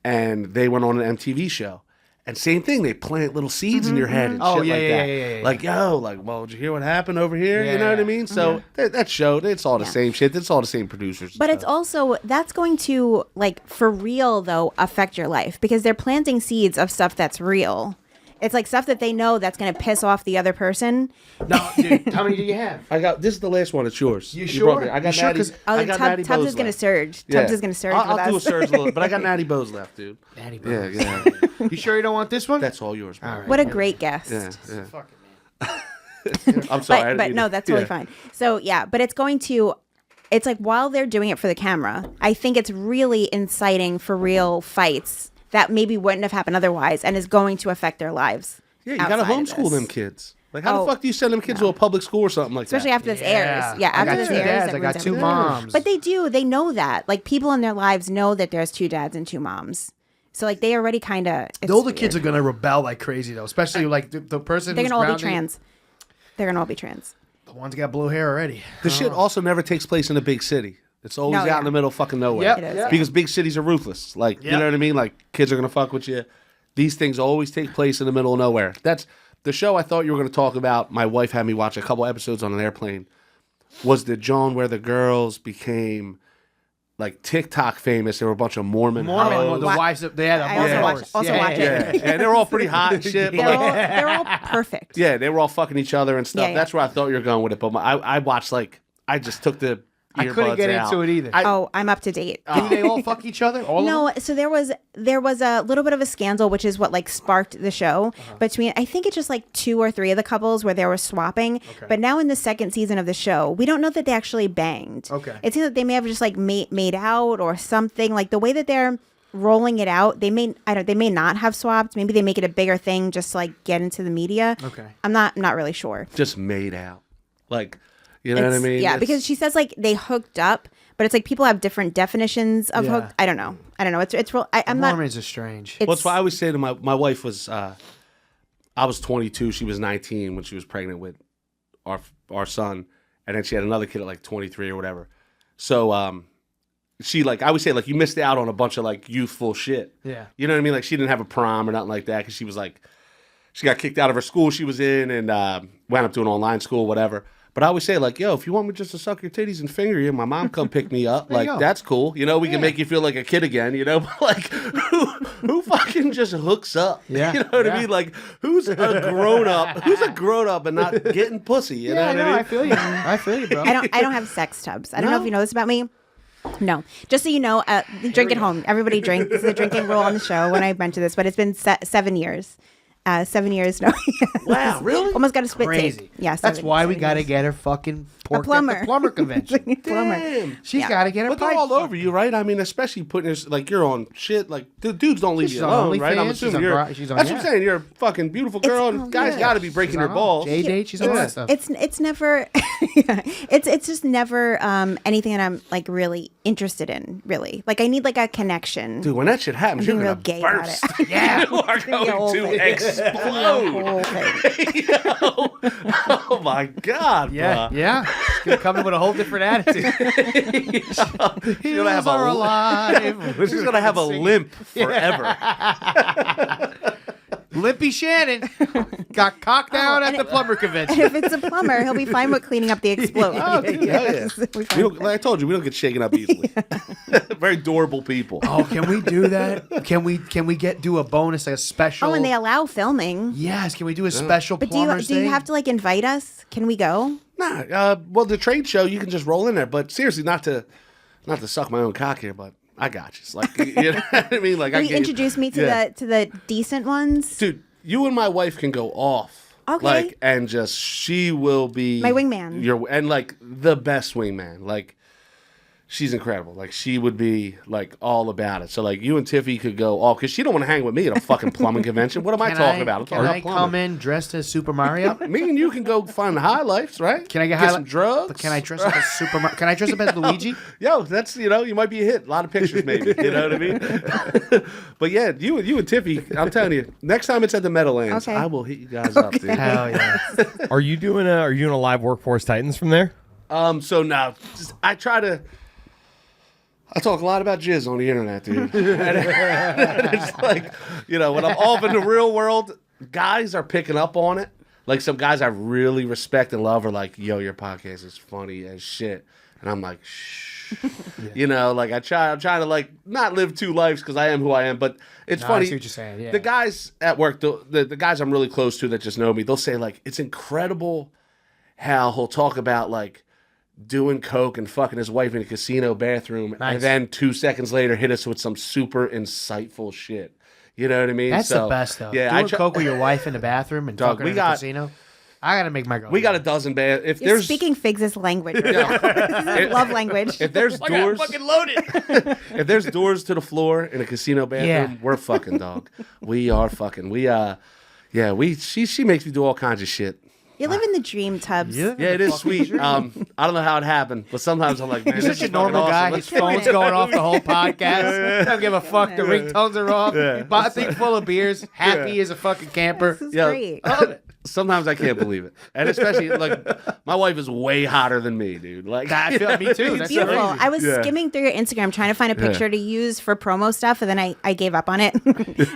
and they went on an MTV show. And same thing, they plant little seeds in your head and shit like that.
Yeah.
Like, yo, like, well, did you hear what happened over here? You know what I mean? So that show, it's all the same shit. It's all the same producers.
But it's also, that's going to, like, for real, though, affect your life. Because they're planting seeds of stuff that's real. It's like stuff that they know that's going to piss off the other person.
No, dude, how many do you have?
This is the last one. It's yours.
You sure?
I got Natty. I got Natty
Tubbs
Bows
is going to
left.
surge.
Yeah.
Tubbs is going to surge
I'll do a
us.
surge a little, but I got Natty Bows left, dude.
Natty Bows.
Yeah.
You sure you don't want this one?
That's all yours, bro.
All right.
What a great guest.
Yeah.
Fucking
I'm sorry.
But no, that's totally fine. So yeah, but it's going to, it's like while they're doing it for the camera, I think it's really inciting for real fights that maybe wouldn't have happened otherwise and is going to affect their lives.
Yeah, you got to homeschool them kids. Like, how the fuck do you send them kids to a public school or something like
Especially
that?
after this airs. Yeah, after this airs.
I got 2 moms.
But they know that. Like, people in their lives know that there's 2 dads and 2 moms. So, like, they already kind of...
The older kids are going to rebel like crazy, though. Especially, like, the person
They're
who's
going to all be
grounding-
trans. They're going to all be trans.
The one's got blue hair already.
The shit also never takes place in a big city. It's always out in the middle of fucking nowhere.
Yep.
It is.
Because big cities are ruthless. Like, you know what I mean? Like, kids are going to fuck with you. These things always take place in the middle of nowhere. That's... The show I thought you were going to talk about, my wife had me watch a couple episodes on an airplane, was the Joan where the girls became like TikTok famous. There were a bunch of Mormon hoes.
The wives, they had
I also watch it.
Yeah, they were all pretty hot and shit. But
They're all perfect.
yeah, they were all fucking each other and stuff.
Yeah.
That's where I thought you were going with it. But I watched I just took the
I couldn't get into it either.
I'm up to date.
Didn't they all fuck each other? All
No,
of them?
so there was a little bit of a scandal, which is what like sparked the show between, I think it's just like 2 or 3 of the couples where they were swapping. Okay. But now in the second season of the show, we don't know that they actually banged.
Okay.
It seems that they may have just like made out or something. Like the way that they're rolling it out, they may not have swapped. Maybe they make it a bigger thing just to like get into the media.
Okay.
I'm not really sure.
just made out. Like, you know what I mean?
Yeah, because she says like they hooked up, but it's like people have different definitions of hooked. I don't know. It's real. I'm not.
Mormons are strange.
Well, that's why I always say to my wife was, I was 22, she was 19 when she was pregnant with our son, and then she had another kid at like 23 or whatever. So she like, I always say like you missed out on a bunch of like youthful shit.
Yeah.
You know what I mean? Like she didn't have a prom or nothing like that because she was like, she got kicked out of her school she was in and wound up doing online school, whatever. But I always say, like, yo, if you want me just to suck your titties and finger you, my mom come pick me up. Like, that's cool. You know, we can make you feel like a kid again, you know? But, like, who fucking just hooks up?
Yeah.
You know what I mean? Like, who's a grown-up? Who's a grown-up and not getting pussy? You know what I mean?
I feel you. I feel you, bro.
I don't have sex tubs. I don't know if you know this about me. No. Just so you know, drink at home. Everybody drink. This is a drinking rule on the show when I mention this, but it's been 7 years. 7 years. No.
Wow, really?
Almost got a spit
Crazy.
take. Yeah,
That's why we
7
got to
years.
get her fucking pork
plumber.
at the plumber convention.
Plumber.
Damn.
She's
Yeah.
got to get her
But they're
pipe
all
fucked.
over you, right? I mean, especially putting this, like, you're on shit. Like, the dudes don't leave
She's
you
on
alone, right? I'm
OnlyFans, she's
assuming
on
you're.
Bri- she's on-
That's
yeah.
what I'm saying. You're a fucking beautiful girl, and guys got to be breaking your balls.
J-Date, she's on all that stuff.
It's never it's just never anything that I'm like really interested in, really. Like, I need like a connection.
Dude, when that shit happens,
I'm
you're
being
gonna
real gay about
burst.
it.
Yeah, you are
It's gonna be a whole
going to
thing.
explode. Oh my god,
Yeah,
bro.
yeah. She's gonna come in with a whole different attitude.
She's gonna have
are alive.
She's gonna have a limp forever.
Limpy Shannon got cocked down at the plumber
And
convention.
if it's a plumber, he'll be fine with cleaning up the explode.
Oh, dude, hell yeah.
We
We don't, like I told you, we don't get shaken up easily. Very durable people.
Oh, can we do that? Can we do a bonus, like a special?
Oh, and they allow filming.
Yes, can we do a special
But
plumbers
do you
thing?
have to like invite us? Can we go?
Nah, well, the trade show you can just roll in there, but seriously, not to suck my own cock here, but I got you. It's like you know what I mean. Like
Will
I
you introduce me to the decent ones?
dude. You and my wife can go off.
Okay.
Like and just she will be
My wingman.
And like the best wingman. Like she's incredible. Like she would be like all about it. So like you and Tiffy could go off because she don't want to hang with me at a fucking plumbing convention. What am I talking about? I'm
Can
talking
I
about plumbing.
come in dressed as Super Mario?
Me and you can go find the highlights, right?
Can I get
some drugs?
Can I dress up as Super Mario? Can I dress up as Luigi?
Yo, that's you might be a hit. A lot of pictures, maybe. You know what I mean? But yeah, you and Tiffy, I'm telling you, next time it's at the Meadowlands,
Okay.
I will hit you guys up, dude.
Hell yeah!
Are you doing a live Workforce Titans from there?
So now I talk a lot about jizz on the internet, dude. And it's like, when I'm off in the real world, guys are picking up on it. Like some guys I really respect and love are like, yo, your podcast is funny as shit. And I'm like, shh. Like I'm trying to like not live two lives because I am who I am, but it's
No, I
funny.
see what you're saying, yeah.
The guys at work, the guys I'm really close to that just know me, they'll say like, it's incredible how he'll talk about like doing coke and fucking his wife in a casino bathroom,
Nice.
and then 2 seconds later hit us with some super insightful shit. You know what I mean?
That's the best though.
Yeah,
Doing coke with your wife in the bathroom and
Dog,
fucking in a casino. I gotta make my girl.
We got a dozen bad. If
You're
there's
speaking Figs' language. Right now. This is love language.
if there's doors,
fucking loaded.
if there's doors to the floor in a casino bathroom,
Yeah.
we're fucking, dog. We are fucking. She makes me do all kinds of shit.
You live in the dream, Tubbs.
Yeah, it is sweet. I don't know how it happened, but sometimes I'm like, man,
He's
this
such a
is fucking
normal
awesome.
guy.
Let's
His phone's going off the whole podcast. Don't give a fuck. The ringtones are off. Bought a thing full of beers. Happy as a fucking camper.
This is
Yeah.
great.
Sometimes I can't believe it, and especially like my wife is way hotter than me, dude. Like
I feel me too. That's
Beautiful.
crazy.
I was
Yeah.
skimming through your Instagram trying to find a picture to use for promo stuff, and then I gave up on it.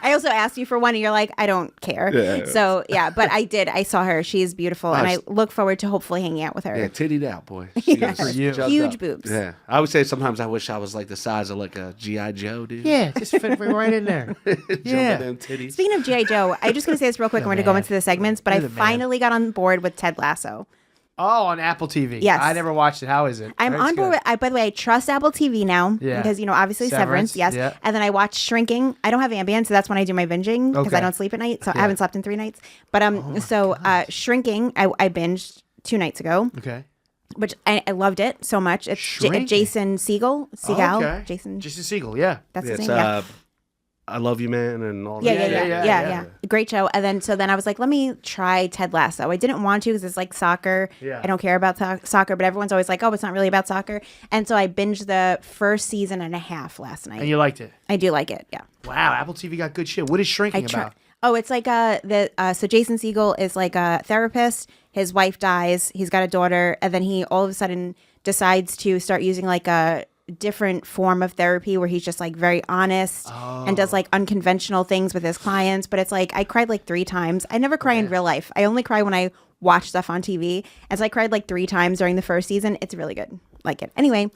I also asked you for one, and you're like, I don't care.
Yeah.
So yeah, but I did. I saw her. She is beautiful, and I look forward to hopefully hanging out with her.
Yeah, tittied out, boy. She is
For you.
jumped
Huge
up.
boobs.
Yeah, I would say sometimes I wish I was like the size of like a GI Joe, dude.
Yeah, just fit right in there.
Jumping
Yeah.
them titties.
Speaking of G.I. Joe, I'm just going to say this real quick. I'm going to go into the segments, but I
You're the man.
finally got on board with Ted Lasso.
Oh, on Apple TV.
Yes.
I never watched it. How is it?
I'm
It's
on board.
good.
By the way, I trust Apple TV now
Yeah.
because obviously Severance. Yes,
yeah.
and then I watch Shrinking. I don't have Ambien, so that's when I do my binging because I
Okay.
don't sleep at night. So I haven't slept in 3 nights. But Shrinking, I binged 2 nights ago,
Okay.
which I loved it so much. It's
Shrinking.
Jason Segel.
Okay.
Jason.
Jason Segel. Yeah.
That's his
It's
name. Yeah.
I Love You, Man, and all
Yeah,
that.
yeah. Great show. And then I was like, let me try Ted Lasso. I didn't want to because it's like soccer.
Yeah.
I don't care about soccer, but everyone's always like, oh, it's not really about soccer. And so I binged the first season and a half last night.
And you liked it.
I do like it. Yeah.
Wow, Apple TV got good shit. What is Shrinking about?
Oh, it's like so Jason Segel is like a therapist. His wife dies. He's got a daughter, and then he all of a sudden decides to start using like a different form of therapy where he's just like very honest and does like unconventional things with his clients. But it's like I cried like 3 times. I never cry in real life. I only cry when I watch stuff on TV. And so I cried like 3 times during the first season. It's really good. Like it. Anyway,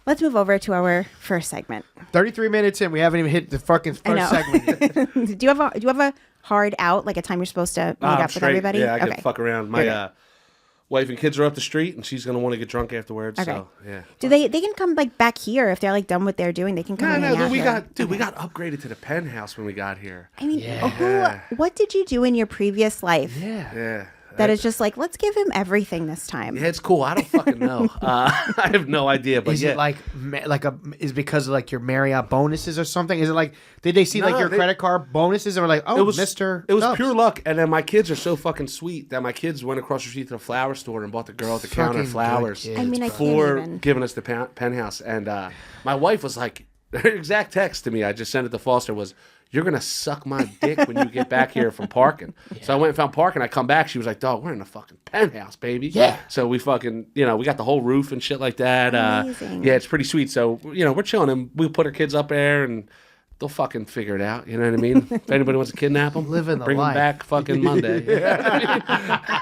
let's move over to our first segment.
33 minutes in, we haven't even hit the fucking
I know.
first segment yet.
Do you have a hard out, like a time you're supposed to meet up with everybody?
Yeah, I
okay.
can fuck around. My wife and kids are up the street, and she's gonna want to get drunk afterwards.
Okay.
So yeah.
Do they can come like back here if they're like done what they're doing? They can come and hang out
we
here.
we got upgraded to the penthouse when we got here.
I mean, what did you do in your previous life?
Yeah.
Yeah.
that is just like, let's give him everything this time.
Yeah, it's cool. I don't fucking know. I have no idea. But
Is
yeah.
it like is it because of like your Marriott bonuses or something? Is it like did they see like your credit card bonuses and were like, oh,
it was
Mr.
It was
Dubs.
pure luck. And then my kids are so fucking sweet that my kids went across the street to the flower store and bought the girl at the counter
Fucking
flowers
good
I mean, I can't
before
even.
giving us the penthouse. And my wife was like, her exact text to me, I just sent it to Foster, was, you're going to suck my dick when you get back here from parking. So I went and found parking. I come back. She was like, dog, we're in the fucking penthouse, baby.
Yeah.
So we fucking, we got the whole roof and shit like that.
Amazing.
Yeah, it's pretty sweet. So, we're chilling. And we put our kids up there and they'll fucking figure it out. You know what I mean? If anybody wants to kidnap them,
Living the
bring
life.
them back fucking Monday.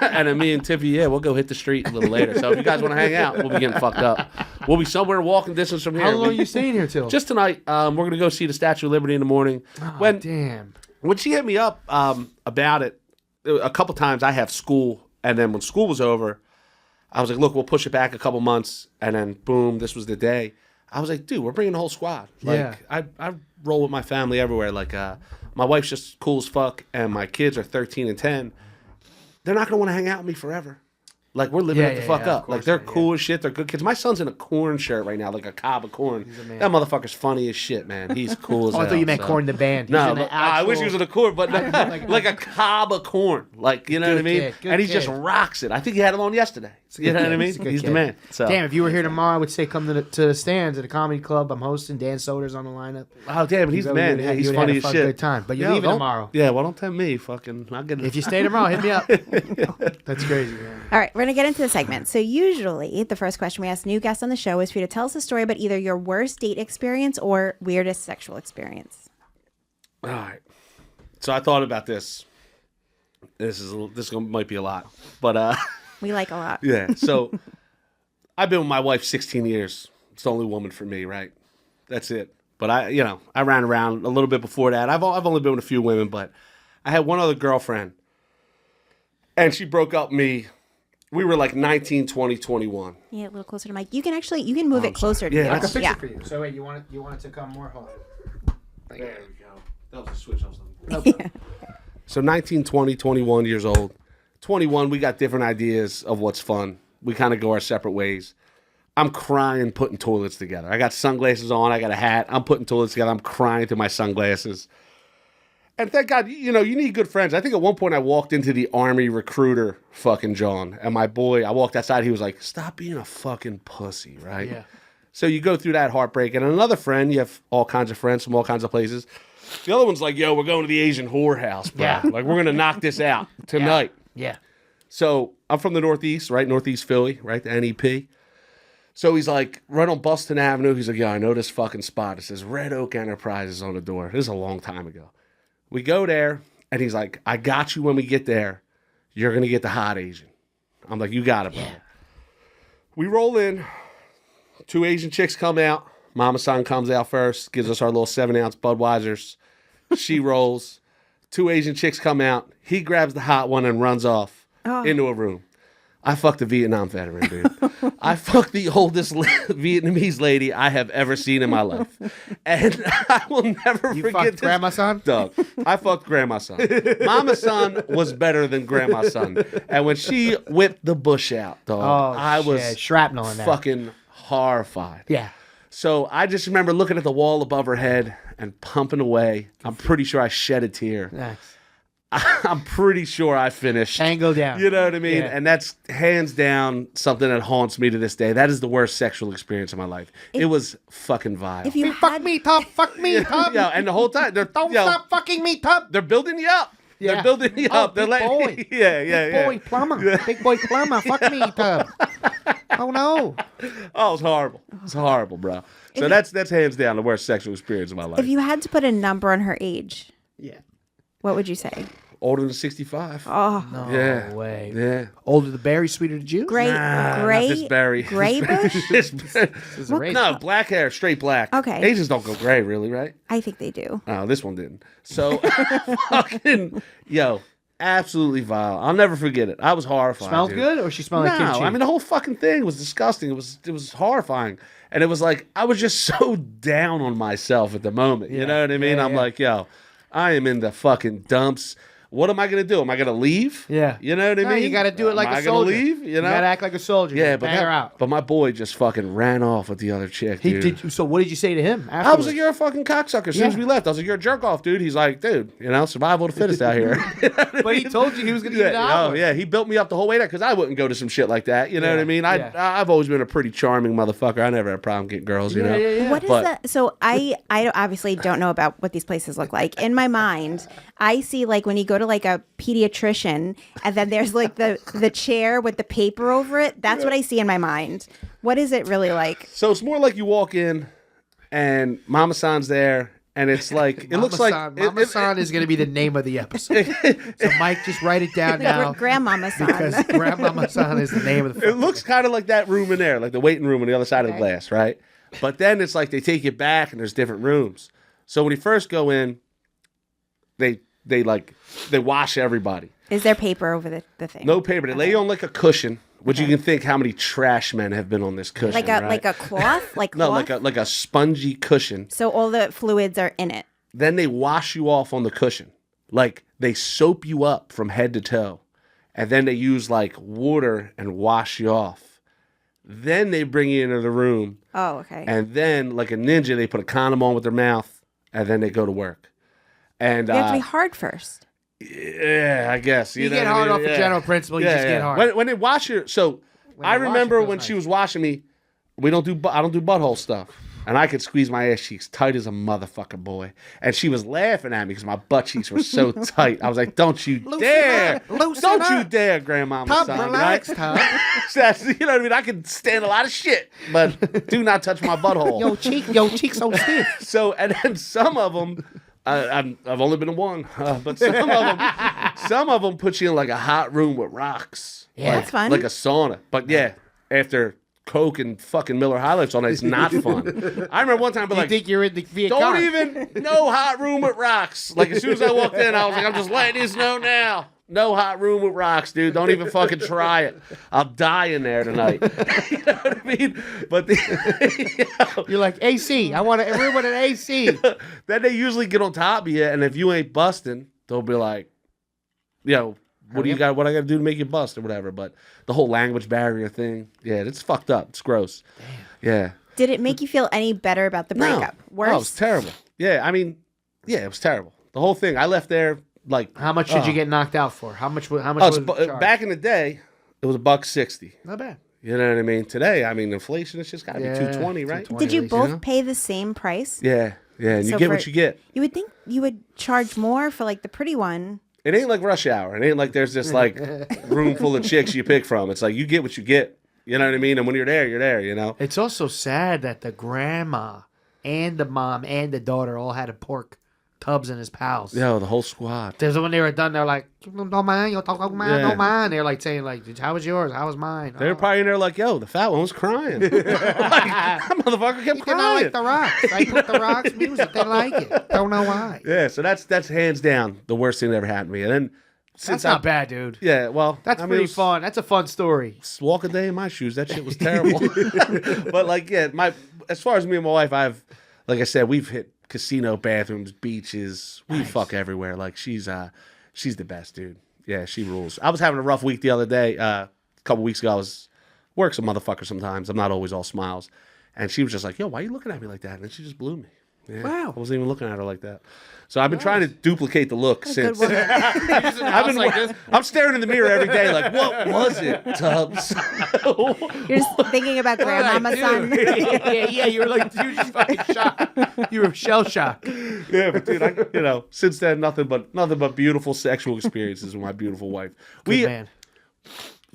And then me and Tiffy, we'll go hit the street a little later. So if you guys want to hang out, we'll be getting fucked up. We'll be somewhere walking distance from here.
How long are you staying here till?
Just tonight. We're going to go see the Statue of Liberty in the morning.
Oh, damn.
When she hit me up about it, a couple times I have school. And then when school was over, I was like, look, we'll push it back a couple months. And then boom, this was the day. I was like, dude, we're bringing the whole squad. Like,
Yeah.
I roll with my family everywhere. Like, my wife's just cool as fuck, and my kids are 13 and 10. They're not gonna want to hang out with me forever. Like, we're living it the fuck up. Like, they're cool as shit. They're good kids. My son's in a corn shirt right now, like a cob of corn. That motherfucker's funny as shit, man. He's cool as hell.
I thought you meant Corn the band. He's
No,
in the
I wish
actual-
he was in a corn, but like a cob of corn. Like, you know what I mean?
kid, good
And he
kid.
just rocks it. I think he had him on yesterday. You know what I mean?
He's a good
He's the
kid.
man. So.
Damn, if you were here tomorrow, I would say come to the stands at the comedy club. I'm hosting. Dan Soder's on the lineup.
Oh, damn, but he's the man. Yeah, he's funny as shit.
Good time, but you're
Yeah,
leaving
don't-
tomorrow.
Yeah, well, don't tempt me. Fucking, I'll get it.
If you stay tomorrow, hit me up. That's crazy, man.
All right, we're going to get into the segment. So usually the first question we ask new guests on the show is for you to tell us a story about either your worst date experience or weirdest sexual experience.
All right. So I thought about this. Might be a lot, but
We like a lot.
yeah. So I've been with my wife 16 years. It's the only woman for me, right? That's it. But I ran around a little bit before that. I've only been with a few women, but I had one other girlfriend, and she broke up with me. We were like 19, 20, 21.
Yeah, a little closer to Mike. You can move it closer to
Yeah,
you.
I can
Fix
yeah.
it for you. So wait, you want it to come more? Hold on.
There we go. That was a switch I was looking for. So 19, 20, 21 years old. 21, we got different ideas of what's fun. We kind of go our separate ways. I'm crying putting toilets together. I got sunglasses on. I got a hat. I'm putting toilets together. I'm crying through my sunglasses. And thank God, you need good friends. I think at one point I walked into the Army recruiter fucking John. And my boy, I walked outside. He was like, stop being a fucking pussy, right?
Yeah.
So you go through that heartbreak. And another friend, you have all kinds of friends from all kinds of places. The other one's like, yo, we're going to the Asian whorehouse, bro.
Yeah.
Like, we're going to knock this out tonight.
Yeah.
So I'm from the Northeast, right? Northeast Philly, right? The NEP. So he's like, right on Boston Avenue. He's like, yeah, I know this fucking spot. It says Red Oak Enterprises on the door. This is a long time ago. We go there, and he's like, I got you when we get there. You're going to get the hot Asian. I'm like, you got it, bro. We roll in. 2 Asian chicks come out. Mama San comes out first, gives us our little 7-ounce Budweisers. She rolls. 2 Asian chicks come out. He grabs the hot one and runs off into a room. I fucked a Vietnam veteran, dude. I fucked the oldest Vietnamese lady I have ever seen in my life. And I will never
You
forget
fucked
this.
Grandma Son?
Doug, I fucked Grandma Son. Mama Son was better than Grandma Son. And when she whipped the bush out, dog, I was
shit. Shrapnel in there.
fucking horrified.
Yeah.
So I just remember looking at the wall above her head and pumping away. I'm pretty sure I shed a tear.
Nice.
I'm pretty sure I finished.
Tango down.
You know what I mean?
Yeah.
And that's hands down something that haunts me to this day. That is the worst sexual experience of my life. It was fucking vile.
If you
Fuck
had,
me, Tub. Fuck me, Tub.
Yeah, and the whole time they're
Don't stop fucking me, Tub.
They're building you up.
Yeah.
They're building you
Oh,
up. They're
big
letting
boy.
yeah.
Boy Plumber. Big boy Plumber. Fuck me, Tub. Oh, no.
Oh, it's horrible. It's horrible, bro. So that's hands down the worst sexual experience of my life.
if you had to put a number on her age,
Yeah.
what would you say?
Older than 65.
Oh,
No
Yeah.
way.
Yeah.
Older the berry, sweeter the juice?
gray,
Not
gray,
this berry.
gray bush.
This is race.
No, black hair, straight black.
Okay.
Asians don't go gray, really, right?
I think they do.
Oh, this one didn't. So, fucking, absolutely vile. I'll never forget it. I was horrified.
Smelled
dude.
good, or she smelled like
No,
kimchi?
I mean the whole fucking thing was disgusting. It was horrifying, and it was like I was just so down on myself at the moment. You know what I mean?
Yeah,
I'm
yeah.
like, I am in the fucking dumps. what am I going to do? Am I going to leave?
Yeah.
You know what I
No,
mean?
you got to do it like
am
a
I
soldier.
gonna leave? You know?
got to act like a soldier.
Yeah, but
bang her out.
But my boy just fucking ran off with the other chick, dude.
So what did you say to him afterwards?
I was like, you're a fucking cocksucker. As soon as we left, I was like, you're a jerk off, dude. He's like, dude, survival of the fittest out here.
But he told you he was going to give you the
Oh, yeah. He built me up the whole way there because I wouldn't go to some shit like that. You know what I mean? I've always been a pretty charming motherfucker. I never had a problem getting girls, you know?
What is that? So I obviously don't know about what these places look like. In my mind, I see like when you go to like a pediatrician and then there's like the chair with the paper over it. That's what I see in my mind. What is it really like?
So it's more like you walk in and Mama San's there. And it's like, it looks like...
Mama San is going to be the name of the episode. So Mike, just write it down now.
Grandmama San.
Because Grandmama San is the name of the
It looks kind of like that room in there, like the waiting room on the other side of the glass, right? But then it's like they take you back and there's different rooms. So when you first go in, they wash everybody.
Is there paper over the thing?
No paper. They lay you on like a cushion, which you can think how many trash men have been on this cushion,
like a cloth?
No, like a spongy cushion.
So all the fluids are in it.
Then they wash you off on the cushion. Like they soap you up from head to toe. And then they use like water and wash you off. Then they bring you into the room.
Oh, okay.
And then, like a ninja, they put a condom on with their mouth, and then they go to work. And
you have to be hard first.
Yeah, I guess.
You get hard off the general principle. You just get hard.
When they wash your, I remember when she was washing me, I don't do butthole stuff, and I could squeeze my ass cheeks tight as a motherfucker, boy. And she was laughing at me because my butt cheeks were so tight. I was like, "Don't you dare! Don't you dare, Grandmama San!"
Relax, Tom.
That's, you know what I mean? I can stand a lot of shit, but do not touch my butthole.
Yo, cheek so stiff.
So, and then some of them. I've only been to one, but some of them put you in like a hot room with rocks.
Yeah, that's fun.
Like a sauna. But yeah, after Coke and fucking Miller High Lifes on it, it's not fun. I remember one time, but like,
think you're in the Viet
don't
Cong.
even, no hot room with rocks. Like as soon as I walked in, I was like, I'm just letting you know now. No hot room with rocks, dude. Don't even fucking try it. I'll die in there tonight. You know what I mean? But
you're like, AC. I want a room with an AC.
Then they usually get on top of you, and if you ain't busting, they'll be like, what do you got? What I got to do to make you bust or whatever? But the whole language barrier thing, yeah, it's fucked up. It's gross. Damn. Yeah.
Did it make you feel any better about the breakup? Worse?
Oh, it was terrible. Yeah, I mean, yeah, it was terrible. The whole thing. I left there. Like,
how much did you get knocked out for? How much was it
back in the day? It was $1.60.
Not bad.
You know what I mean? Today, I mean, inflation. It's just got to be $2.20, right?
Did you both pay the same price?
Yeah, and you get what you get.
You would think you would charge more for like the pretty one.
It ain't like rush hour. It ain't like there's this like room full of chicks you pick from. It's like you get what you get. You know what I mean? And when you're there, you're there. You know.
It's also sad that the grandma and the mom and the daughter all had a pork. Tubbs and his pals.
Yeah, the whole squad.
There's when they were done, they're like, don't mind, don't mind. They're like saying, like, how was yours? How was mine?
They were probably in there like, yo, the fat one was crying. Like, that motherfucker kept crying.
They like the rocks. I put the rocks music. They like it. Don't know why.
Yeah, so that's hands down the worst thing that ever happened to me. And then
that's not bad, dude.
Yeah, well,
that's pretty fun. That's a fun story.
Walk a day in my shoes. That shit was terrible. But like, yeah, as far as me and my wife, like I said, we've hit casino bathrooms, beaches. We fuck everywhere. Like she's the best, dude. Yeah, she rules. I was having a rough week the other day. A couple weeks ago, I was work's a motherfucker sometimes. I'm not always all smiles. And she was just like, yo, why are you looking at me like that? And then she just blew me. Yeah,
wow.
I wasn't even looking at her like that. So I've been trying to duplicate the look since. I'm staring in the mirror every day like, what was it, Tubbs?
You're just thinking about Grandmama San.
Yeah, you were like, you were just fucking shocked. You were shell shocked.
Yeah, but dude, since then, nothing but beautiful sexual experiences with my beautiful wife.
Good man.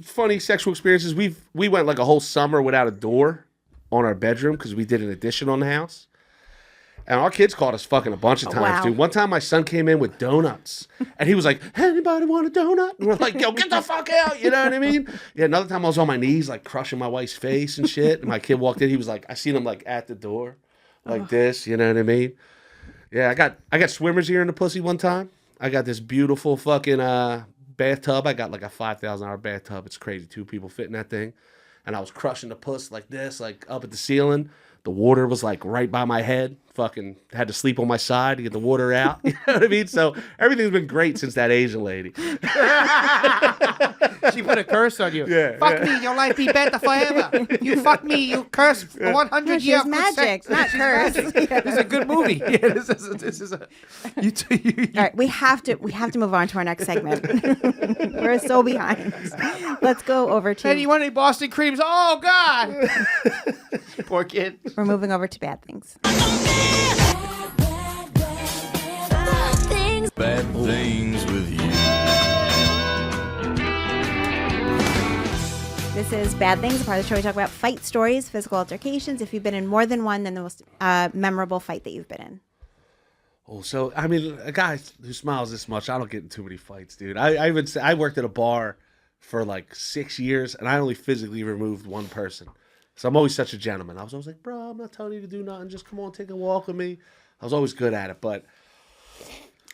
Funny sexual experiences. We went like a whole summer without a door on our bedroom because we did an addition on the house. And our kids caught us fucking a bunch of times, dude. One time my son came in with donuts. And he was like, anybody want a donut? And we're like, yo, get the fuck out. You know what I mean? Yeah, another time I was on my knees, like crushing my wife's face and shit. And my kid walked in. He was like, I seen him like at the door like this. You know what I mean? Yeah, I got swimmers here in the pussy one time. I got this beautiful fucking bathtub. I got like a $5,000 bathtub. It's crazy. 2 people fit in that thing. And I was crushing the puss like this, like up at the ceiling. The water was like right by my head. Fucking had to sleep on my side to get the water out. You know what I mean? So everything's been great since that Asian lady.
She put a curse on you.
Yeah,
Fuck
yeah.
me, your life be better forever. You fuck me, you curse for 100
No,
years.
she's magic, not curse.
This is a good movie. Yeah, this is a.
All right, we have to move on to our next segment. We're so behind. Let's go over to.
And you want any Boston creams? Oh God! Poor kid.
We're moving over to bad things.
Bad things with you.
This is Bad Things, a part of the show we talk about fight stories, physical altercations. If you've been in more than one, then the most memorable fight that you've been in.
Oh, so I mean, a guy who smiles this much, I don't get in too many fights, dude. I would say I worked at a bar for like 6 years, and I only physically removed one person. So I'm always such a gentleman. I was always like, bro, I'm not telling you to do nothing. Just come on, take a walk with me. I was always good at it. But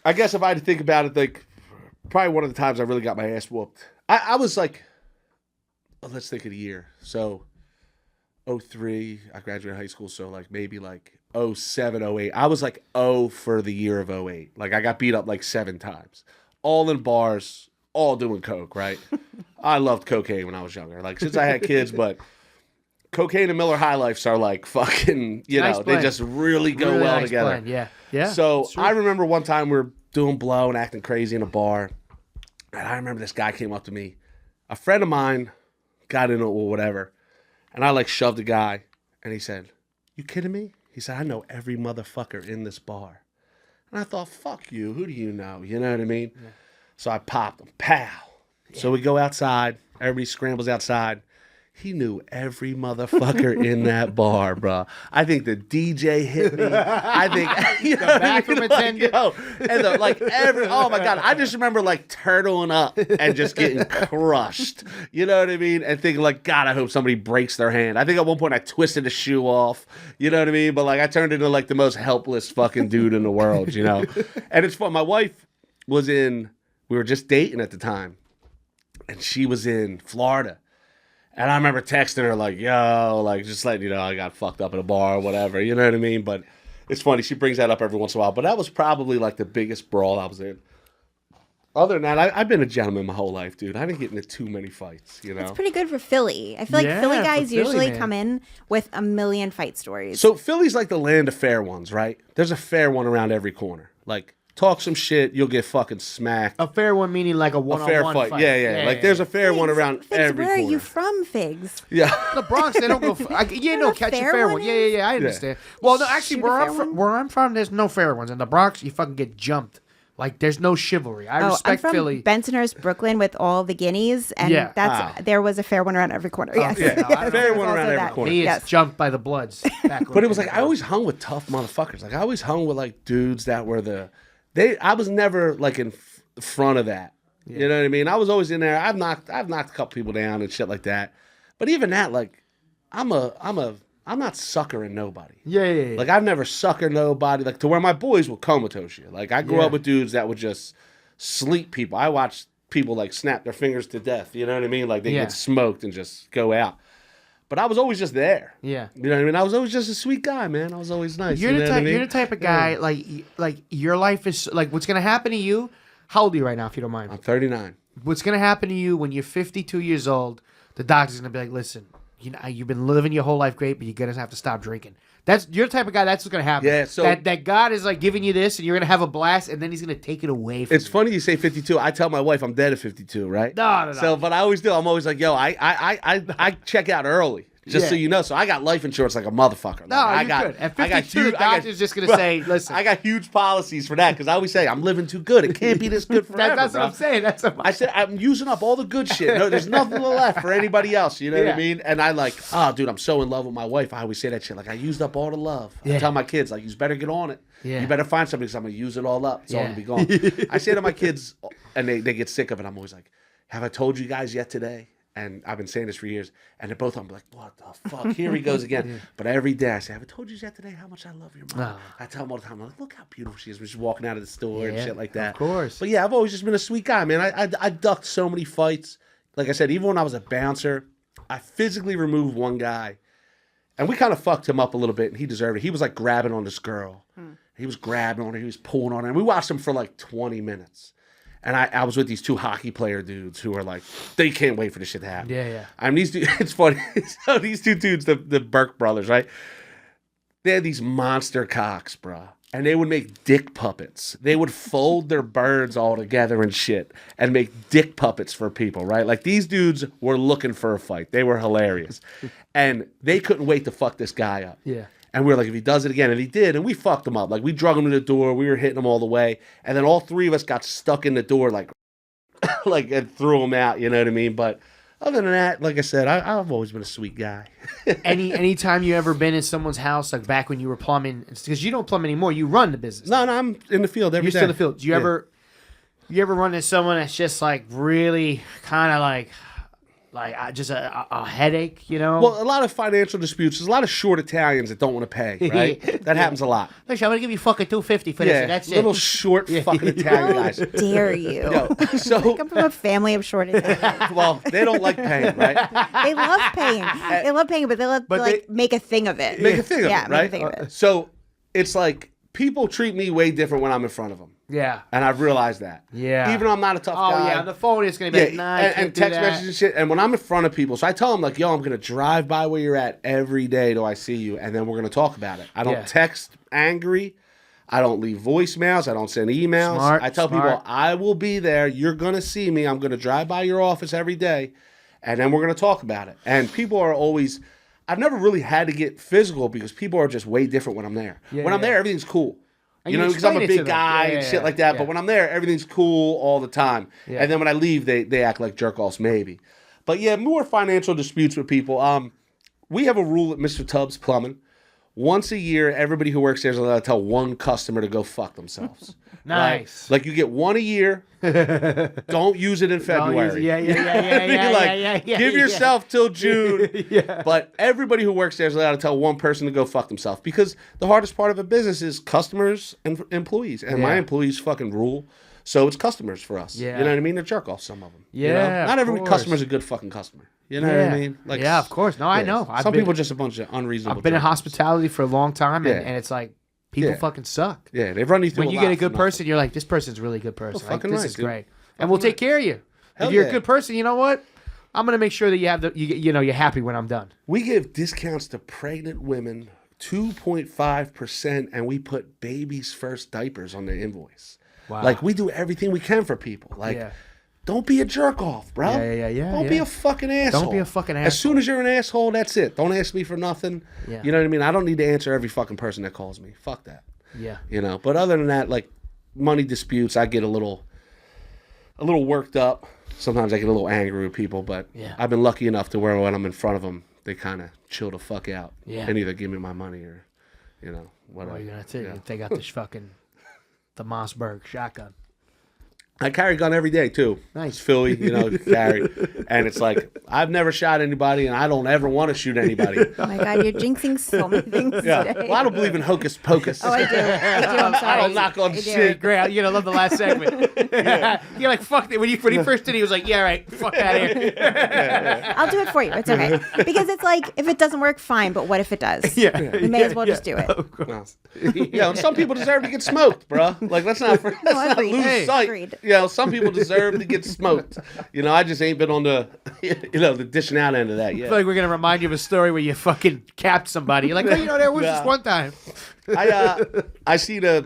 I guess if I had to think about it, like probably one of the times I really got my ass whooped. I was like, let's think of the year. So 03, I graduated high school. So like maybe like 07, 08. I was like 0 for the year of 08. Like I got beat up like 7 times. All in bars, all doing coke, right? I loved cocaine when I was younger. Like since I had kids, but cocaine and Miller High Lifes are like fucking, you
Nice
know,
blend.
they just really go
Really
well
nice
together.
blend, yeah. Yeah.
So
it's true.
I remember one time we were doing blow and acting crazy in a bar. And I remember this guy came up to me. A friend of mine got in it or whatever. And I like shoved the guy. And he said, you kidding me? He said, I know every motherfucker in this bar. And I thought, fuck you. Who do you know? You know what I mean? Yeah. So I popped him. Pow. Yeah. So we go outside. Everybody scrambles outside. He knew every motherfucker in that bar, bro. I think the DJ hit me. I think you know
the bathroom attendant.
And oh my God. I just remember like turtling up and just getting crushed. You know what I mean? And thinking like, God, I hope somebody breaks their hand. I think at one point I twisted a shoe off. You know what I mean? But like I turned into like the most helpless fucking dude in the world, you know? And it's fun. My wife we were just dating at the time. And she was in Florida. And I remember texting her like, yo, like just letting you know I got fucked up at a bar or whatever. You know what I mean? But it's funny. She brings that up every once in a while. But that was probably like the biggest brawl I was in. Other than that, I've been a gentleman my whole life, dude. I didn't get into too many fights, you know?
It's pretty good for Philly. I feel like
Yeah,
Philly
for
guys
Philly,
usually
man.
come in with a million fight stories.
So Philly's like the land of fair ones, right? There's a fair one around every corner. Like, talk some shit, you'll get fucking smacked.
A fair one meaning like a
A
one-on-one
fair fight. Yeah. Like, there's a fair one around
Figs,
every
where
corner.
are you from, Figs?
Yeah.
The Bronx, they don't go. Catch a fair one. Yeah. I understand. Well, no, actually,
Shoot a fair one?
where I'm from, there's no fair ones. In the Bronx, you fucking get jumped. Like, there's no chivalry. I
I'm
respect
from
Philly.
Bensonhurst, Brooklyn, with all the guineas, and
Yeah.
there was a fair one around every corner. Yes,
yeah.
Yes,
Fair
there's
one around
also
every
that.
corner.
He is
Yes.
jumped by the Bloods.
But it was like I always hung with tough motherfuckers. Like I always hung with like dudes that were I was never like in front of that. You know what I mean? I was always in there. I've knocked a couple people down and shit like that. But even that, like, I'm not suckering nobody.
Yeah.
Like I've never suckered nobody. Like to where my boys will comatose you. Like I grew up with dudes that would just sleep people. I watched people like snap their fingers to death. You know what I mean? Like they get smoked and just go out. But I was always just there.
Yeah.
You know what I mean? I was always just a sweet guy, man. I was always nice.
You're
you
the
know
type.
what I mean?
You're the type of guy like your life is like what's gonna happen to you. How old are you right now, if you don't mind?
I'm 39.
What's gonna happen to you when you're 52 years old? The doctor's gonna be like, listen, you've been living your whole life great, but you're gonna have to stop drinking. You're the type of guy that's what's gonna happen.
Yeah, so
that God is like giving you this, and you're gonna have a blast, and then He's gonna take it away from you.
it's funny you say 52. I tell my wife I'm dead at 52, right?
No.
So, but I always do. I'm always like, yo, I check out early. Just so you know. So I got life insurance like a motherfucker.
No,
like,
you're good. At 52, the doctor's just going to say, listen.
I got huge policies for that because I always say, I'm living too good. It can't be this good forever,
That's
bro.
what I'm saying.
I said, I'm using up all the good shit. No, there's nothing left for anybody else. You know what I mean? And I like, dude, I'm so in love with my wife. I always say that shit. Like, I used up all the love. I tell my kids, like, you better get on it.
Yeah.
You better find something because I'm going to use it all up. It's all going to be gone. I say to my kids, and they get sick of it. I'm always like, have I told you guys yet today? And I've been saying this for years. And they're both I'm like, what the fuck? Here he goes again. But every day I say, have I told you yet today how much I love your mom? I tell them all the time, I'm like, look how beautiful she is when she's walking out of the store and shit like that.
Of course.
But yeah, I've always just been a sweet guy, man. I ducked so many fights. Like I said, even when I was a bouncer, I physically removed one guy. And we kind of fucked him up a little bit, and he deserved it. He was like grabbing on this girl. He was grabbing on her. He was pulling on her. And we watched him for like 20 minutes. And I was with these 2 hockey player dudes who are like, they can't wait for this shit to happen.
Yeah.
I mean, these dudes, it's funny. So these 2 dudes, the Burke brothers, right? They had these monster cocks, bro. And they would make dick puppets. They would fold their birds all together and shit and make dick puppets for people, right? Like, these dudes were looking for a fight. They were hilarious. And they couldn't wait to fuck this guy up.
Yeah.
And we were like, if he does it again, and he did, and we fucked him up. Like, we drug him to the door, we were hitting him all the way, and then all 3 of us got stuck in the door, like, and threw him out, you know what I mean? But other than that, like I said, I've always been a sweet guy.
Anytime you ever been in someone's house, like back when you were plumbing, because you don't plumb anymore, you run the business.
No, I'm in the field every day.
You're still in the field. Do you ever run into someone that's just like really kind of like just a headache, you know?
Well, a lot of financial disputes. There's a lot of short Italians that don't want to pay, right? That happens a lot.
Listen, I'm going to give you fucking $250 for this, and that's
little
it.
short fucking Italian guys.
How dare you?
So,
I come from a family of short Italians.
well, they don't like paying, right?
They love paying. They love paying, but they love to make a thing of it.
Make a thing of it,
yeah,
right?
make a thing of it.
So it's like people treat me way different when I'm in front of them.
Yeah.
And I've realized that.
Yeah.
Even though I'm not a tough guy.
Oh, yeah. On the phone, it's going to be like, nah,
and text messages and shit. And when I'm in front of people, so I tell them, like, yo, I'm going to drive by where you're at every day till I see you, and then we're going to talk about it. I don't text angry. I don't leave voicemails. I don't send emails.
Smart,
I tell people, I will be there. You're going to see me. I'm going to drive by your office every day, and then we're going to talk about it. And people are always... I've never really had to get physical because people are just way different when I'm there. When I'm there, everything's cool.
And
you know, because I'm a big guy and shit like that.
Yeah.
But when I'm there, everything's cool all the time.
Yeah.
And then when I leave, they act like jerk-offs maybe. But yeah, more financial disputes with people. We have a rule at Mr. Tubbs Plumbing. Once a year, everybody who works there is allowed to tell one customer to go fuck themselves.
Nice.
Like you get one a year. Don't use it in February.
Yeah.
Give yourself till June.
Yeah.
But everybody who works there is allowed to tell one person to go fuck themselves because the hardest part of a business is customers and employees. And my employees fucking rule. So it's customers for us.
Yeah.
You know what I mean? They're jerk off, some of them.
Yeah.
You know? Not every
course.
customer's a good fucking customer. You know what I mean? Like,
yeah, of course. No, I know.
Some people are just a bunch of unreasonable.
I've been in
jerk-offs.
hospitality for a long time, and it's like people fucking suck.
Yeah, they run you through.
When you get a good person, you're like, this person's a really good person.
Well, fucking
this
right,
is
dude.
great, and we'll take care of you.
Hell
if you're
yeah.
a good person, you know what? I'm gonna make sure that you have you're happy when I'm done.
We give discounts to pregnant women, 2.5%, and we put babies' first diapers on the invoice.
Wow.
Like we do everything we can for people. Like, don't be a jerk off, bro.
Yeah.
Don't be a fucking asshole.
Don't be a fucking asshole.
As soon as you're an asshole, that's it. Don't ask me for nothing.
Yeah.
You know what I mean? I don't need to answer every fucking person that calls me. Fuck that.
Yeah.
You know. But other than that, like money disputes, I get a little worked up. Sometimes I get a little angry with people, but I've been lucky enough to where when I'm in front of them, they kind of chill the fuck out and either give me my money or, you know, whatever.
What are you gonna do? They got this fucking the Mossberg shotgun.
I carry a gun every day too.
Nice.
It's Philly, you know, carry. And it's like, I've never shot anybody and I don't ever want to shoot anybody.
Oh my God, you're jinxing so many things today.
Well, I don't believe in hocus pocus.
Oh, I do. I'm sorry.
I don't knock on shit.
Great. You're gonna love the last segment. You're like, fuck it. When he first did, he was like, yeah, right, fuck out of here.
I'll do it for you. It's okay. Because it's like, if it doesn't work, fine. But what if it does? We may as well just do it.
Yeah, some people deserve to get smoked, bro. Like, let's not
agreed.
lose sight.
Agreed.
You know, some people deserve to get smoked. You know, I just ain't been on the, the dishing out end of that
I
yet.
feel like we're gonna remind you of a story where you fucking capped somebody. You're like, oh, you know, there was this one time.
I seen a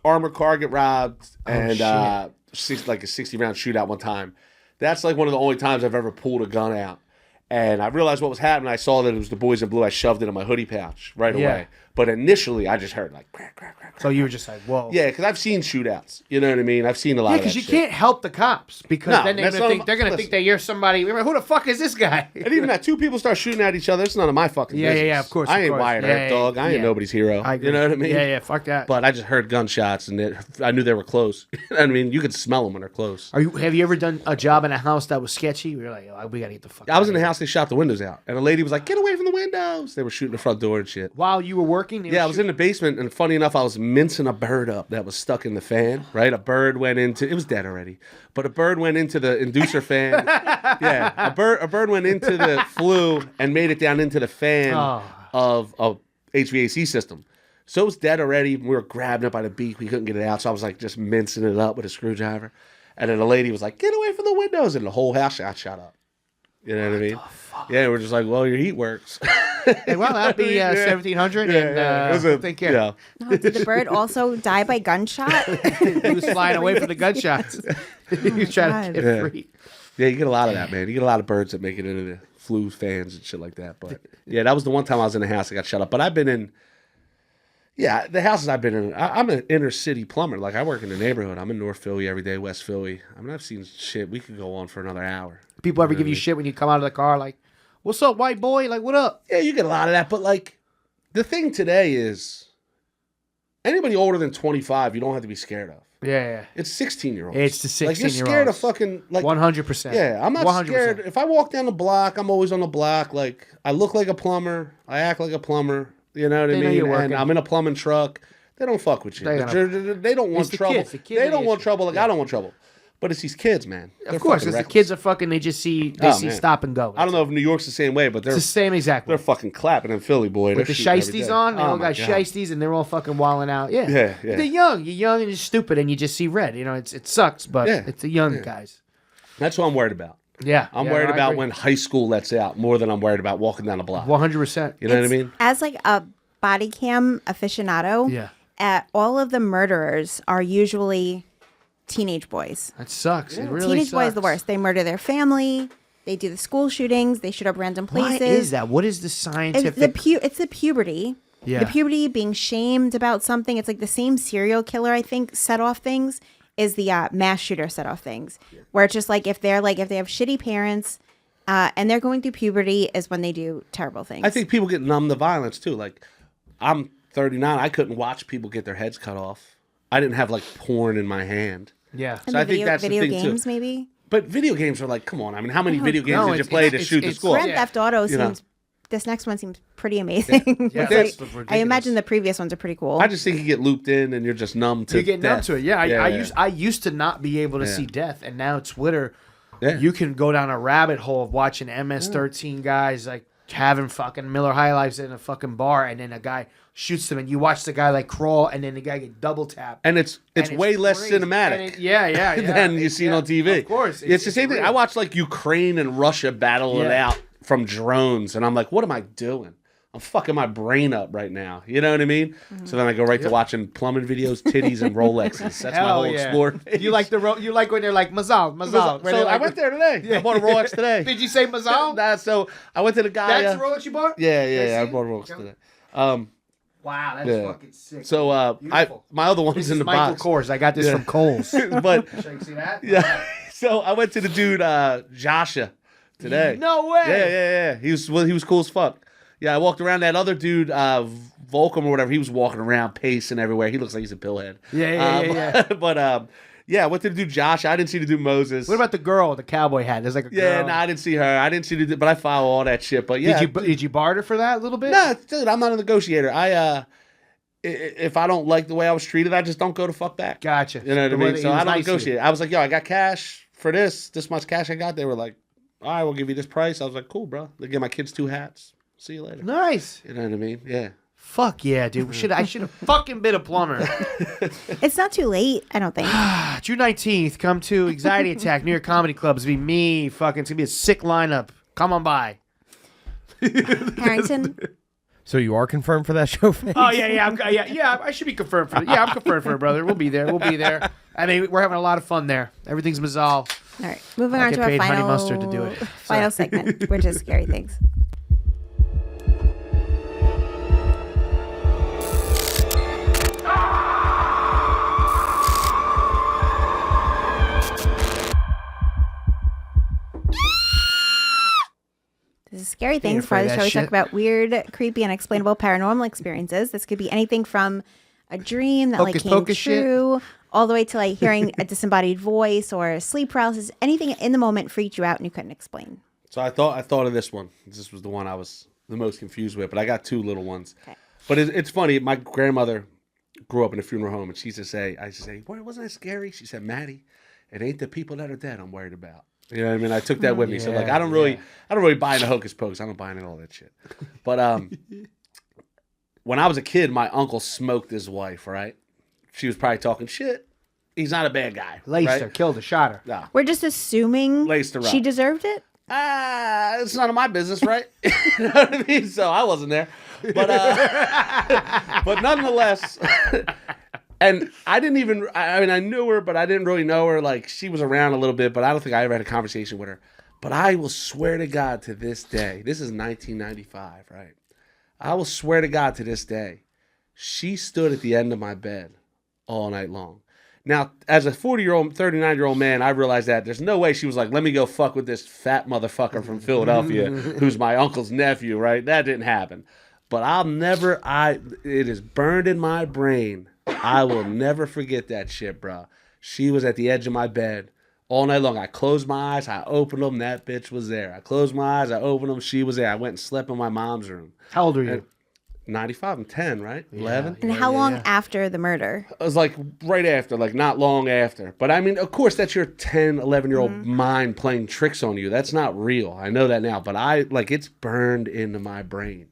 armored car get robbed and like a 60-round shootout one time. That's like one of the only times I've ever pulled a gun out. And I realized what was happening. I saw that it was the boys in blue. I shoved it in my hoodie pouch right away. But initially, I just heard like crack, crack, crack.
So you were just like, whoa.
Yeah, because I've seen shootouts. You know what I mean? I've seen a lot of that
because you
shit.
can't help the cops because
No,
then
that's
they're gonna think that you're somebody. Who the fuck is this guy?
And even that, two people start shooting at each other. It's none of my fucking business.
Yeah, of course.
I
of
ain't
course.
Wyatt Earp, dog. I ain't nobody's hero.
I agree.
You know what I mean?
Yeah, fuck that.
But I just heard gunshots, and I knew they were close. I mean, you could smell them when they're close.
Have you ever done a job in a house that was sketchy? We were like, oh, we gotta get the fuck.
I was in the house. They shot the windows out, and a lady was like, "Get away from the windows!" They were shooting the front door and shit.
While you were working?
Yeah, I was in the basement, and funny enough, I was mincing a bird up that was stuck in the fan. Right, a bird went into. It was dead already, but a bird went into the inducer fan. Yeah, a bird went into the flue and made it down into the fan.
Oh.
of a HVAC system. So it was dead already. We were grabbing it by the beak. We couldn't get it out. So I was like just mincing it up with a screwdriver. And then the lady was like, get away from the windows. And the whole house got shut up. You know what I mean? Yeah, we're just like, well, your heat works.
Hey, well, that'd be 1700. And take care.
Yeah.
Oh, did the bird also die by gunshot?
He was flying away from the gunshots. He was trying to get free.
Yeah, you get a lot of that, man. You get a lot of birds that make it into the flu fans and shit like that. But yeah, that was the one time I was in the house I got shut up. But I've been in, the houses I've been in, I'm an inner city plumber. Like I work in the neighborhood. I'm in North Philly every day, West Philly. I mean, I've seen shit. We could go on for another hour.
People ever give you shit when you come out of the car like, what's up, white boy? Like, what up?
Yeah, you get a lot of that. But like, the thing today is anybody older than 25, you don't have to be scared of.
Yeah.
It's 16-year-olds.
It's the 16-year-olds.
Like, you're scared of fucking, like...
100%.
Yeah, I'm not 100%. Scared. If I walk down the block, I'm always on the block. Like, I look like a plumber. I act like a plumber. You know what I mean? And I'm in a plumbing truck. They don't fuck with you. They don't want trouble. They don't want trouble like I don't want trouble. But it's these kids, man.
Of course, because the kids are fucking, they see stop and go.
I don't know if New York's the same way, but they're...
It's the same exact way.
They're fucking clapping in Philly, boy.
With the shiesties on, they all got shiesties, and they're all fucking wilding out. Yeah. They're young. You're young and you're stupid, and you just see red. You know, it sucks, but it's the young guys.
That's what I'm worried about.
Yeah.
I'm worried about when high school lets out more than I'm worried about walking down the block.
100%.
You know what I mean?
As like a body cam aficionado, all of the murderers are usually teenage boys.
That sucks. It really
teenage
sucks.
boys the worst. They murder their family. They do the school shootings. They shoot up random places.
Why is that? What is the scientific...
It's the puberty. Yeah. The puberty, being shamed about something. It's like the same serial killer, I think, set off things is the mass shooter set off things. Yeah. Where it's just like if they have shitty parents and they're going through puberty is when they do terrible things.
I think people get numb to violence too. Like, I'm 39. I couldn't watch people get their heads cut off. I didn't have like porn in my hand.
Yeah.
So I think that's the thing too. Video games, maybe?
But video games are like, come on. I mean, how many video games did you play to shoot the school?
Grand Theft Auto seems... This next one seems pretty amazing. Yeah. I imagine the previous ones are pretty cool.
I just think you get looped in and you're just numb to
You get
death.
numb to it. Yeah, I used to not be able to see death, and now Twitter, you can go down a rabbit hole of watching MS-13 guys like having fucking Miller High Lifes in a fucking bar, and then a guy shoots them, and you watch the guy like crawl, and then the guy get double tapped.
And it's way less cinematic. Than you've seen on TV.
Of course,
it's the same thing. I watch like Ukraine and Russia battle it out from drones, and I'm like, what am I doing? I'm fucking my brain up right now. You know what I mean? Mm-hmm. So then I go right to watching plumbing videos, titties, and Rolexes. That's my whole explore.
You like you like when they're like Mazal.
So I went there today. Yeah. I bought a Rolex today.
Did you say Mazal?
So I went to the guy.
That's the Rolex you bought?
Yeah. I bought a Rolex today.
Wow, that's fucking sick.
So my other one's in the
Michael
box.
Kors. I got this from Kohl's.
But
Should I see that?
Yeah. So I went to the dude Joshua today.
No way.
Yeah. He was cool as fuck. Yeah, I walked around. That other dude, Volcom or whatever, he was walking around pacing everywhere. He looks like he's a pillhead.
Yeah.
But I went to the dude Josh. I didn't see the dude Moses.
What about the girl with the cowboy hat? There's like a girl.
Yeah, no, I didn't see her. I didn't see the dude, but I follow all that shit. But yeah,
did you barter for that a little bit?
No, dude, I'm not a negotiator. If I don't like the way I was treated, I just don't go to fuck back.
Gotcha.
You know what I mean? So I don't negotiate. I was like, yo, I got cash for this much cash I got. They were like, all right, we'll give you this price. I was like, cool, bro. They give my kids 2 hats. See you later.
Nice.
You know what I mean? Yeah.
Fuck yeah, dude. I should have fucking been a plumber.
It's not too late, I don't think.
June 19th, come to Anxiety Attack, New York Comedy Club. It's going to be me. It's going to be a sick lineup. Come on by.
Harrington?
So you are confirmed for that show, Figs?
Oh, yeah. I should be confirmed for it. Yeah, I'm confirmed for it, brother. We'll be there. I mean, we're having a lot of fun there. Everything's Mazal.
All right. Moving on to our
honey mustard to do it.
Final segment, which is Scary Things. This is Scary Things. Part of the show we talk about weird, creepy, unexplainable paranormal experiences. This could be anything from a dream that came true, all the way to like hearing a disembodied voice or sleep paralysis. Anything in the moment freaked you out and you couldn't explain.
So I thought of this one. This was the one I was the most confused with, but I got 2 little ones. Okay. But it's funny. My grandmother grew up in a funeral home, and she used to say, "Boy, wasn't that scary?" She said, "Maddie, it ain't the people that are dead I'm worried about." You know what I mean? I took that with me. So like, I don't really buy into hocus pocus. I don't buy into all that shit. But when I was a kid, my uncle smoked his wife, right? She was probably talking shit. He's not a bad guy.
Laced her,
right?
killed her, shot her.
No.
We're just assuming
Laced her
she
up.
deserved it.
It's none of my business, right? You know what I mean? So I wasn't there. But but nonetheless, and I didn't even, I mean, I knew her, but I didn't really know her. Like, she was around a little bit, but I don't think I ever had a conversation with her. But I will swear to God to this day, this is 1995, right? I will swear to God to this day, she stood at the end of my bed all night long. Now, as a 40-year-old, 39-year-old man, I realized that there's no way she was like, let me go fuck with this fat motherfucker from Philadelphia who's my uncle's nephew, right? That didn't happen. But it is burned in my brain. I will never forget that shit, bro. She was at the edge of my bed all night long. I closed my eyes, I opened them, that bitch was there. I closed my eyes, I opened them, she was there. I went and slept in my mom's room.
How old are you?
95, I'm 10, right? 11?
And how long after the murder?
It was like right after, like not long after. But I mean, of course, that's your 10, 11-year-old mind playing tricks on you. That's not real. I know that now. But it's burned into my brain.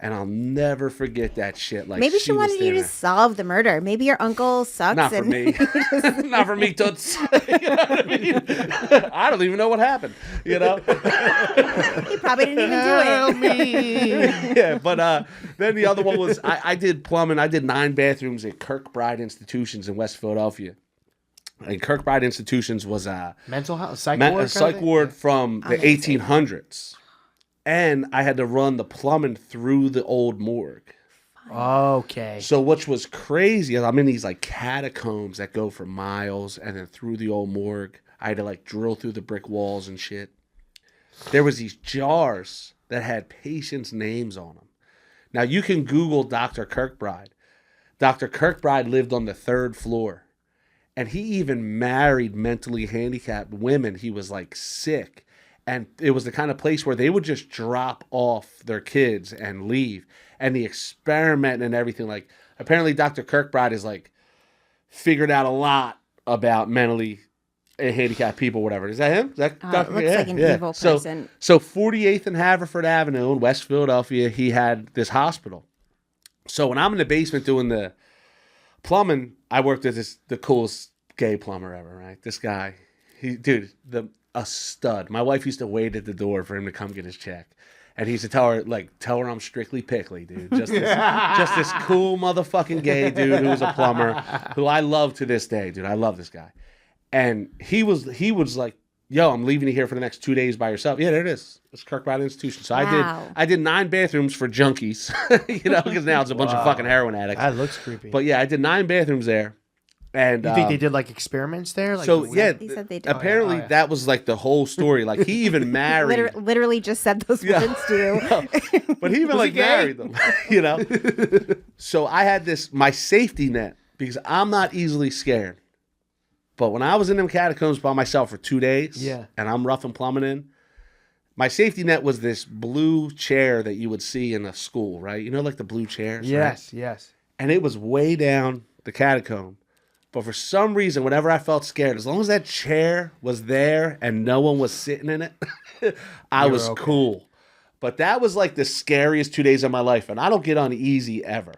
And I'll never forget that shit. Like,
Maybe she wanted you to solve the murder. Maybe your uncle sucks.
Not for me. Not for me, Toots. You know what I mean? I don't even know what happened. You know?
He probably didn't even do it.
Help me.
Yeah, but then the other one was I did plumbing. I did 9 bathrooms at Kirkbride Institutions in West Philadelphia. And Kirkbride Institutions was a
mental health psych ward,
a psych ward from the 1800s. And I had to run the plumbing through the old morgue.
Okay.
So which was crazy, I'm in these like catacombs that go for miles, and then through the old morgue, I had to like drill through the brick walls and shit. There was these jars that had patients' names on them. Now you can Google Dr. Kirkbride. Dr. Kirkbride lived on the 3rd floor, and he even married mentally handicapped women. He was like sick. And it was the kind of place where they would just drop off their kids and leave. And the experiment and everything, like, apparently Dr. Kirkbride is like figured out a lot about mentally handicapped people, whatever. Is that him? Is that Dr.
Looks like an evil person.
So 48th and Haverford Avenue in West Philadelphia, he had this hospital. So when I'm in the basement doing the plumbing, I worked with the coolest gay plumber ever, right? This guy, a stud. My wife used to wait at the door for him to come get his check. And he used to tell her I'm strictly pickly, dude. Just this cool motherfucking gay dude who was a plumber, who I love to this day, dude. I love this guy. And he was like, yo, I'm leaving you here for the next 2 days by yourself. Yeah, there it is. It's Kirkbride Institution. So I did 9 bathrooms for junkies, because now it's a bunch of fucking heroin addicts.
That looks creepy.
But yeah, I did 9 bathrooms there. And
you think they did like experiments there? Like,
so yeah,
They said they did.
apparently that was like the whole story. Like he even married.
Literally just said those words to you.
But he even like married them, So I had my safety net, because I'm not easily scared. But when I was in them catacombs by myself for 2 days, and I'm rough and plumbing in, my safety net was this blue chair that you would see in a school, right? You know, like the blue chairs.
Yes,
right?
yes.
And it was way down the catacomb. But for some reason, whenever I felt scared, as long as that chair was there and no one was sitting in it, I was okay. Cool. But that was like the scariest 2 days of my life. And I don't get uneasy ever.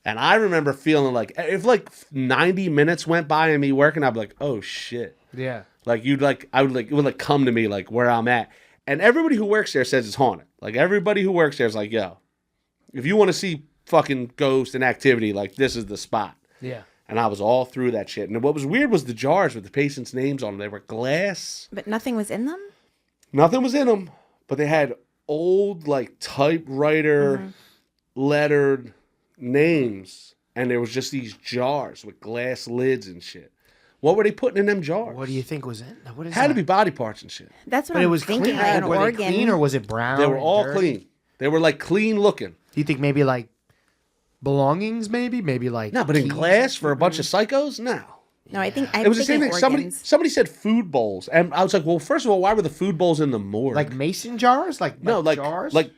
And I remember feeling like, if like 90 minutes went by and me working, I'd be like, oh shit.
Yeah.
Like it would like come to me like where I'm at. And everybody who works there says it's haunted. Like everybody who works there is like, yo, if you want to see fucking ghosts and activity, like this is the spot.
Yeah.
And I was all through that shit. And what was weird was the jars with the patients' names on them. They were glass.
But nothing was in them?
Nothing was in them. But they had old, like, typewriter lettered names. And there was just these jars with glass lids and shit. What were they putting in them jars?
What do you think was in? What is
Had to be body parts and shit.
That's what
but
I'm
it was
thinking.
Clean.
Like an
were
organ.
They clean or was it brown?
They were all
dirty?
clean. They were, like, clean looking.
Do you think maybe, like, belongings maybe like
no, but in glass for a bunch of psychos? No.
No, I think
it was the same thing. Somebody said food bowls, and I was like, well, first of all, why were the food bowls in the morgue?
Like mason jars, like jars,
like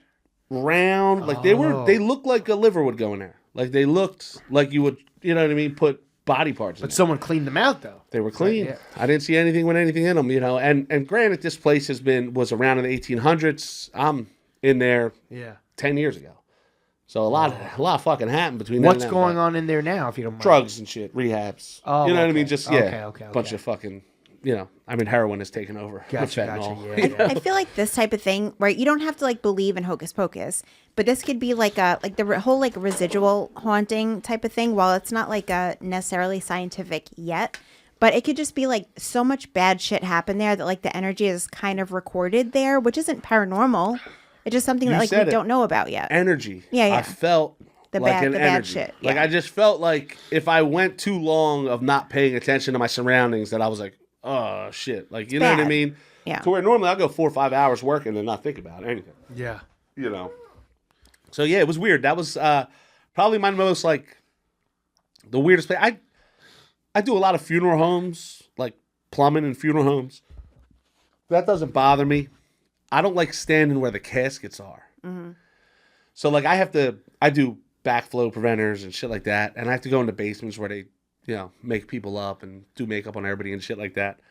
round, like they looked like a liver would go in there. Like they looked like you would, you know what I mean, put body parts.
But someone cleaned them out though.
They were clean. I didn't see anything with anything in them, And granted, this place was around in the 1800s. I'm in there 10 years ago. So a lot of fucking happened between.
What's going on in there now, if you don't mind?
Drugs and shit, rehabs.
Oh,
you know what I
okay.
mean? Just bunch of fucking. Heroin has taken over.
Gotcha.
Yeah. I feel like this type of thing, right? You don't have to like believe in hocus pocus, but this could be like the whole like residual haunting type of thing. While it's not like a necessarily scientific yet, but it could just be like so much bad shit happened there that like the energy is kind of recorded there, which isn't paranormal. It's just something that like we don't know about yet.
Energy.
Yeah.
I felt
the
like
bad
energy.
Shit.
Yeah. Like I just felt like if I went too long of not paying attention to my surroundings, that I was like, oh shit. Like you know what I mean?
Yeah.
To where normally I'll go 4 or 5 hours working and not think about anything.
Yeah.
So yeah, it was weird. That was probably my most like the weirdest place. I do a lot of funeral homes, like plumbing and funeral homes. That doesn't bother me. I don't like standing where the caskets are.
Mm-hmm.
So like I do backflow preventers and shit like that, and I have to go into basements where they, make people up and do makeup on everybody and shit like that.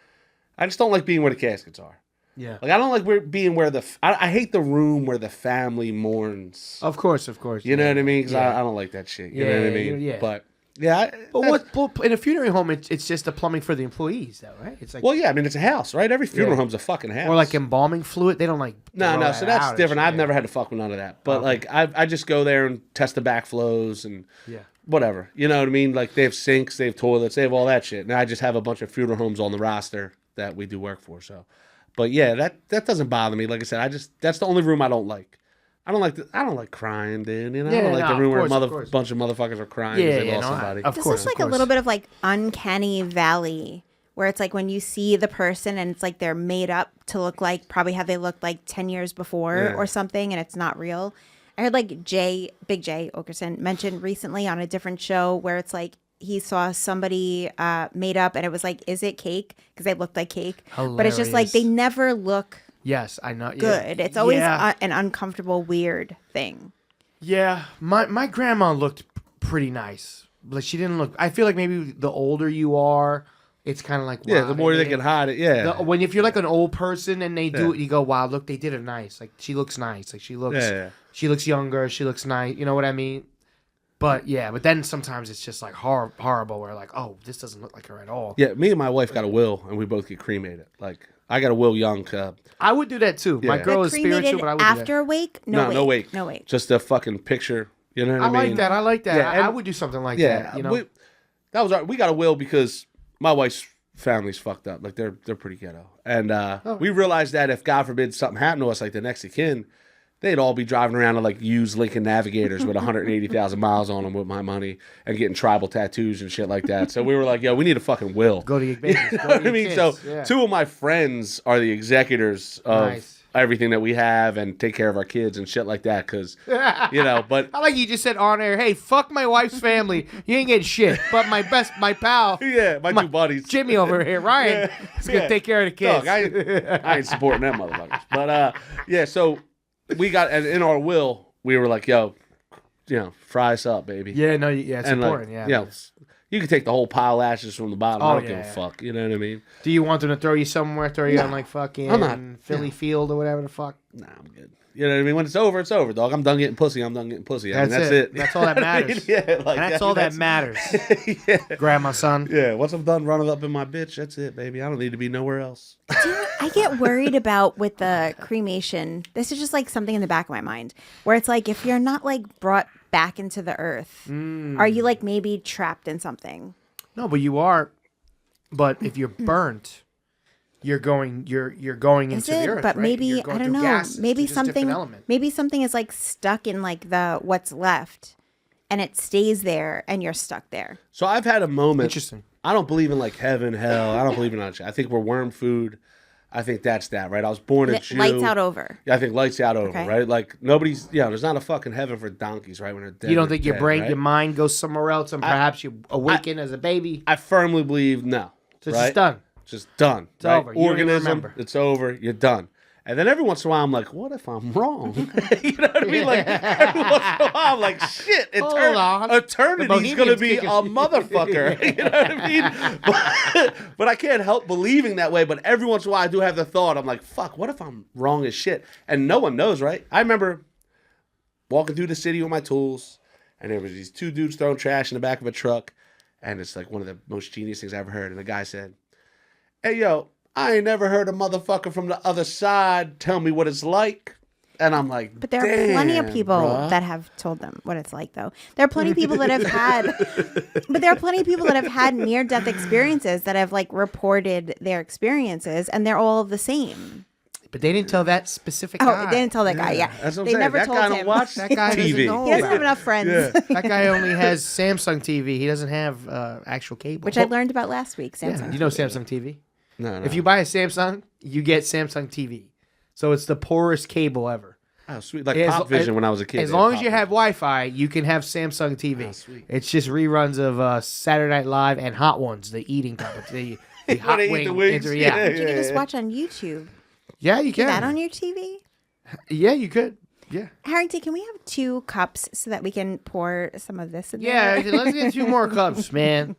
I just don't like being where the caskets are.
Yeah.
Like I don't like being where I hate the room where the family mourns.
Of course.
You know what I mean? Because I don't like that shit. You know what I mean?
Yeah.
But yeah.
But in a funeral home, it's just the plumbing for the employees, though, right? It's like
it's a house, right? Every funeral home's a fucking house.
Or like embalming fluid, they don't like.
No. So that's different. I've never had to fuck with none of that. But like I just go there and test the backflows and whatever. You know what I mean? Like they have sinks, they have toilets, they have all that shit. And I just have a bunch of funeral homes on the roster that we do work for. So, but yeah, that doesn't bother me. Like I said, that's the only room I don't like. I don't like crying, dude. I don't like the room where a bunch of motherfuckers are crying because they lost somebody.
This is like a little bit of like uncanny valley, where it's like when you see the person and it's like they're made up to look like probably how they looked like 10 years before or something, and it's not real. I heard like Big J Okerson mentioned recently on a different show where it's like he saw somebody made up and it was like, is it cake? Because they looked like cake.
Hilarious.
But it's just like they never look
Yes, I know.
good. It's always an uncomfortable, weird thing.
Yeah, my grandma looked pretty nice. Like she didn't look. I feel like maybe the older you are, it's kind of like
the more they can hide it. Yeah,
if you're like an old person and they do it, you go, wow, look, they did it nice. Like she looks nice. Like she looks younger. She looks nice. You know what I mean? But then sometimes it's just like horrible. Where like, oh, this doesn't look like her at all.
Yeah, me and my wife got a will, and we both get cremated. Like I got a will young.
I would do that too. My girl is spiritual, but I would
after
do that.
a wake.
No wake.
No wake.
Just a fucking picture. You know what I mean?
I like that.
Yeah,
I would do something like that. You know,
we got a will because my wife's family's fucked up. Like they're pretty ghetto, and we realized that if God forbid something happened to us, like the next of kin, they'd all be driving around in like used Lincoln Navigators with 180,000 miles on them with my money and getting tribal tattoos and shit like that. So we were like, yo, we need a fucking will.
Go to your babies.
You know what I mean? So 2 of my friends are the executors of everything that we have and take care of our kids and shit like that. Because, but
I like you just said on air, hey, fuck my wife's family. You ain't getting shit. But my pal.
Yeah, my 2 buddies.
Jimmy over here, Ryan, is going to take care of the kids.
Dog, I ain't supporting them motherfuckers. But, so we got, and in our will, we were like, yo, fry us up, baby.
Yeah, no, it's important.
You can take the whole pile of ashes from the bottom. I don't give a fuck. You know what I mean?
Do you want them to throw you somewhere? Throw you on like fucking Philly Field or whatever the fuck?
Nah, I'm good. You know what I mean? When it's over, dog. I'm done getting pussy. That's it.
That's all that matters. That's all that matters. Grandma, son.
Yeah, once I'm done running up in my bitch, that's it, baby. I don't need to be nowhere else.
I get worried about with the cremation. This is just like something in the back of my mind where it's like if you're not like brought back into the earth, are you like maybe trapped in something?
No, but you are. But if you're burnt, you're going into the earth.
But
right?
maybe I don't know.
Gases,
maybe something is like stuck in like the what's left, and it stays there, and you're stuck there.
So I've had a moment.
Interesting.
I don't believe in like heaven, hell. I don't believe in that shit. I think we're worm food. I think that's that, right? I was born a Jew.
Lights out over.
Yeah, I think lights out over,
Okay.
right? Like nobody's, there's not a fucking heaven for donkeys, right? When they're dead.
You don't think your brain,
right?
your mind goes somewhere else, and perhaps you awaken as a baby?
I firmly believe no.
So
right?
it's done.
Just done.
It's over. You don't even
Organism,
remember.
it's over. You're done. And then every once in a while, I'm like, what if I'm wrong? You know what I mean? Like, every once in a while, I'm like, shit, eternity's going to be a motherfucker. You know what I mean? But I can't help believing that way. But every once in a while, I do have the thought, I'm like, fuck, what if I'm wrong as shit? And no one knows, right? I remember walking through the city with my tools, and there was these two dudes throwing trash in the back of a truck, and it's like one of the most genius things I ever heard. And the guy said, "Hey, yo, I ain't never heard a motherfucker from the other side tell me what it's like." And I'm like,
But there are plenty of people that have told them what it's like, though. There are plenty of people that have had, but there are plenty of people that have had near-death experiences that have like reported their experiences, and they're all the same.
But they didn't tell that specific
Oh,
guy.
they didn't tell that guy. Yeah,
That's what I'm
they
saying.
never
That
told
guy
him.
don't watch
That guy
TV.
doesn't know.
He doesn't have enough friends,
That guy only has Samsung TV. He doesn't have actual cable.
which I learned about last week. Samsung.
Yeah, you know Samsung TV?
No.
If you buy a Samsung, you get Samsung TV. So it's the poorest cable ever.
Oh, sweet. Like Pop Vision when I was a kid.
As long as you have Wi-Fi, you can have Samsung TV.
Oh, sweet.
It's just reruns of Saturday Night Live and Hot Ones, the eating competition. The hot
they eat
wing.
the wings.
Yeah.
But you can just watch on YouTube.
Yeah, you
Is that
can.
on your TV?
Yeah, you could. Yeah.
Harrington, can we have 2 cups so that we can pour some of this in
Yeah,
there?
let's get 2 more cups, man.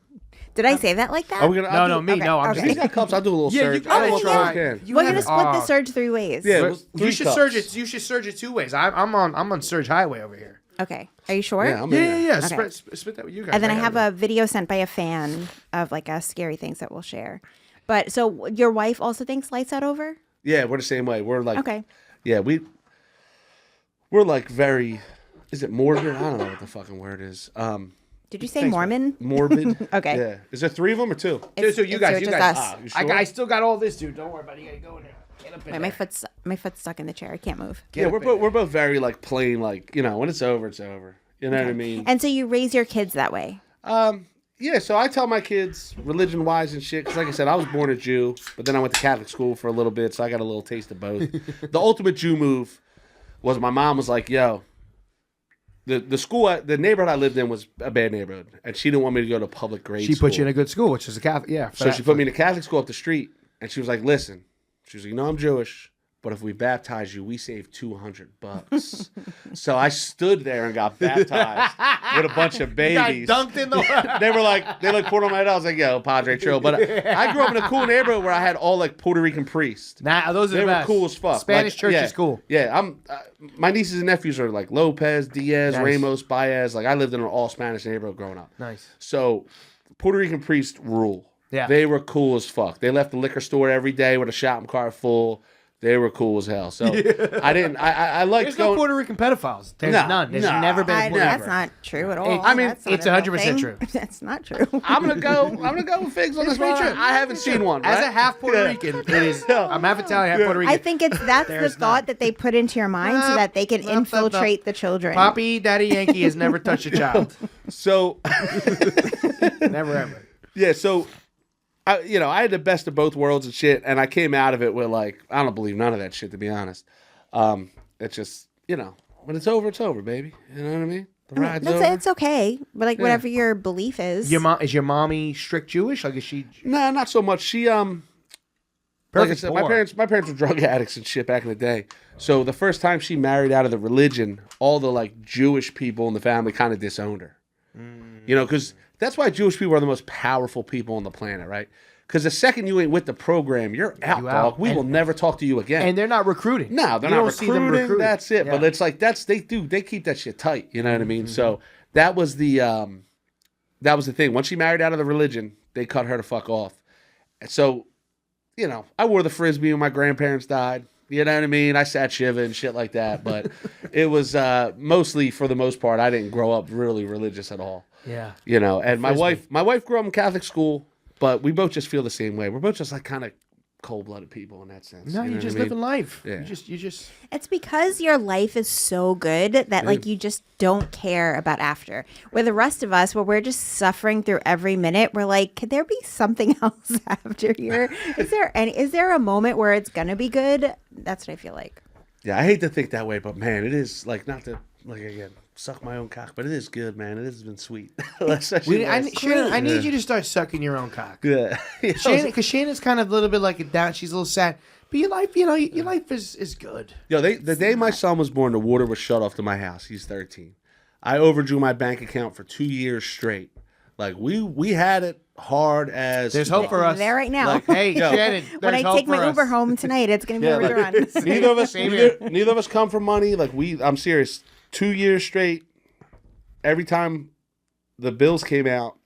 Did I say that like that?
Are we gonna?
No, me.
Okay,
No, I'm
okay.
If he's got cups, I'll do a little surge.
you
I don't
gotta
know
try.
if I can.
We're going to split the surge 3 ways.
Yeah,
But
let's-
you
3
should
cups.
surge it. You should surge it 2 ways. I'm on Surge Highway over here.
Okay. Are you sure?
Yeah, I'm in there.
Yeah.
Okay.
Split that with you guys.
And then I have a video sent by a fan of like scary things that we'll share. But so your wife also thinks lights out over?
Yeah, we're the same way. We're like,
Okay.
yeah, we're like very. Is it morbid? I don't know what the fucking word is.
Did you say Mormon?
Morbid.
Okay.
Yeah. Is there 3 of them or 2?
So you guys.
just us.
You sure?
I still got all this, dude. Don't worry about it. You gotta go in there. Get up in
Wait,
there.
my foot's stuck in the chair. I can't move.
Yeah, we're both very like plain, like, you know, when it's over, it's over. You know what I mean?
And so you raise your kids that way.
Yeah, so I tell my kids religion-wise and shit, because like I said, I was born a Jew, but then I went to Catholic school for a little bit, so I got a little taste of both. The ultimate Jew move was my mom was like, yo, the neighborhood I lived in was a bad neighborhood, and she didn't want me to go to public grade
She
school.
put you in a good school, which is a Catholic. Yeah.
So she put me in a Catholic school up the street, and she was like, listen, she was like, you know I'm Jewish, but if we baptize you, we save $200. So I stood there and got baptized with a bunch of babies.
Got dunked in the.
They poured on my head. I was like, yo, Padre, chill. But I grew up in a cool neighborhood where I had all like Puerto Rican priests.
Nah, those are
They
the
were
best.
cool as fuck.
Spanish
Like,
church
yeah,
is cool.
Yeah, my nieces and nephews are like Lopez, Diaz,
Nice.
Ramos, Baez. Like I lived in an all Spanish neighborhood growing up.
Nice.
So Puerto Rican priests rule.
Yeah.
They were cool as fuck. They left the liquor store every day with a shopping cart full. They were cool as hell. So I liked
There's no
going.
Puerto Rican pedophiles. There's
No,
none. There's
no.
never been.
Never.
That's not true at all.
I mean,
That's not
it's
a real
100%
thing.
true.
That's not true.
I'm gonna go with Figs on this one. I haven't seen one.
As
right?
a half Puerto
Yeah.
Rican, it is. I'm half Italian, half Puerto Rican.
I think that's the
There's
thought
none.
that they put into your mind so that they can infiltrate the children.
Poppy, Daddy Yankee has never touched a child.
So
Never ever.
yeah, so I had the best of both worlds and shit, and I came out of it with like I don't believe none of that shit, to be honest. It's just when it's over, baby. You know what I mean? The ride's over.
It's okay, but like whatever your belief is.
Is your mommy strict Jewish? Like is she?
No, not so much. She like I
Perfect
said,
pour.
my parents were drug addicts and shit back in the day. So the first time she married out of the religion, all the like Jewish people in the family kind of disowned her. Because that's why Jewish people are the most powerful people on the planet, right? Because the second you ain't with the program, you're out,
You out.
dog. We will never talk to you again.
And they're not recruiting.
No, they're
You
not
don't see them
recruiting.
recruiting.
That's it.
Yeah.
But it's like they keep that shit tight. You know what I mean? So that was the thing. Once she married out of the religion, they cut her the fuck off. And so, I wore the frisbee when my grandparents died. You know what I mean? I sat Shiva and shit like that. But it was mostly, for the most part, I didn't grow up really religious at all.
Yeah.
And my wife grew up in Catholic school, but we both just feel the same way. We're both just like kind of cold-blooded people in that sense.
No,
you know
you're
what
just
I mean?
living life.
Yeah.
You just.
It's because your life is so good that like you just don't care about after. Where the rest of us, where we're just suffering through every minute, we're like, could there be something else after here? Is there a moment where it's gonna be good? That's what I feel like.
Yeah, I hate to think that way, but man, it is like not to like again suck my own cock, but it is good, man. It has been sweet.
Shannon, I need you to start sucking your own cock.
Yeah,
Shannon, because Shannon's kind of a little bit like a down. She's a little sad, but your life, your life is good.
Yo, the day my son was born, the water was shut off to my house. He's 13. I overdrew my bank account for 2 years straight. Like we had it hard as.
There's hope for us.
There right now.
Like, hey, Shannon,
when I
there's
take
hope
my
for
Uber
us.
home tonight, it's gonna be
Yeah,
overdrawn.
neither of us come from money. Like I'm serious. 2 years straight, every time the bills came out,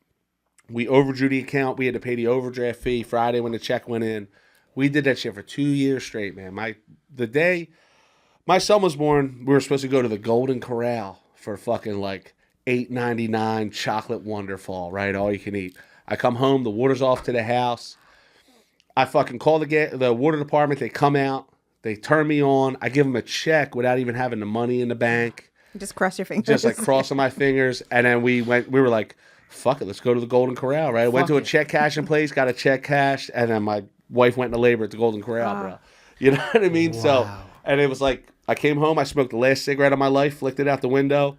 we overdrew the account. We had to pay the overdraft fee Friday when the check went in. We did that shit for 2 years straight, man. The day my son was born, we were supposed to go to the Golden Corral for fucking like $8.99 chocolate Wonderfall, right? All you can eat. I come home, the water's off to the house. I fucking call the water department. They come out. They turn me on. I give them a check without even having the money in the bank.
Just cross your fingers.
Just like crossing my fingers. And then we were like, fuck it, let's go to the Golden Corral, right? I went to a check cashing place, got a check cashed, and then my wife went into labor at the Golden Corral, bro. You know what I mean? Wow. So, and it was like, I came home, I smoked the last cigarette of my life, flicked it out the window.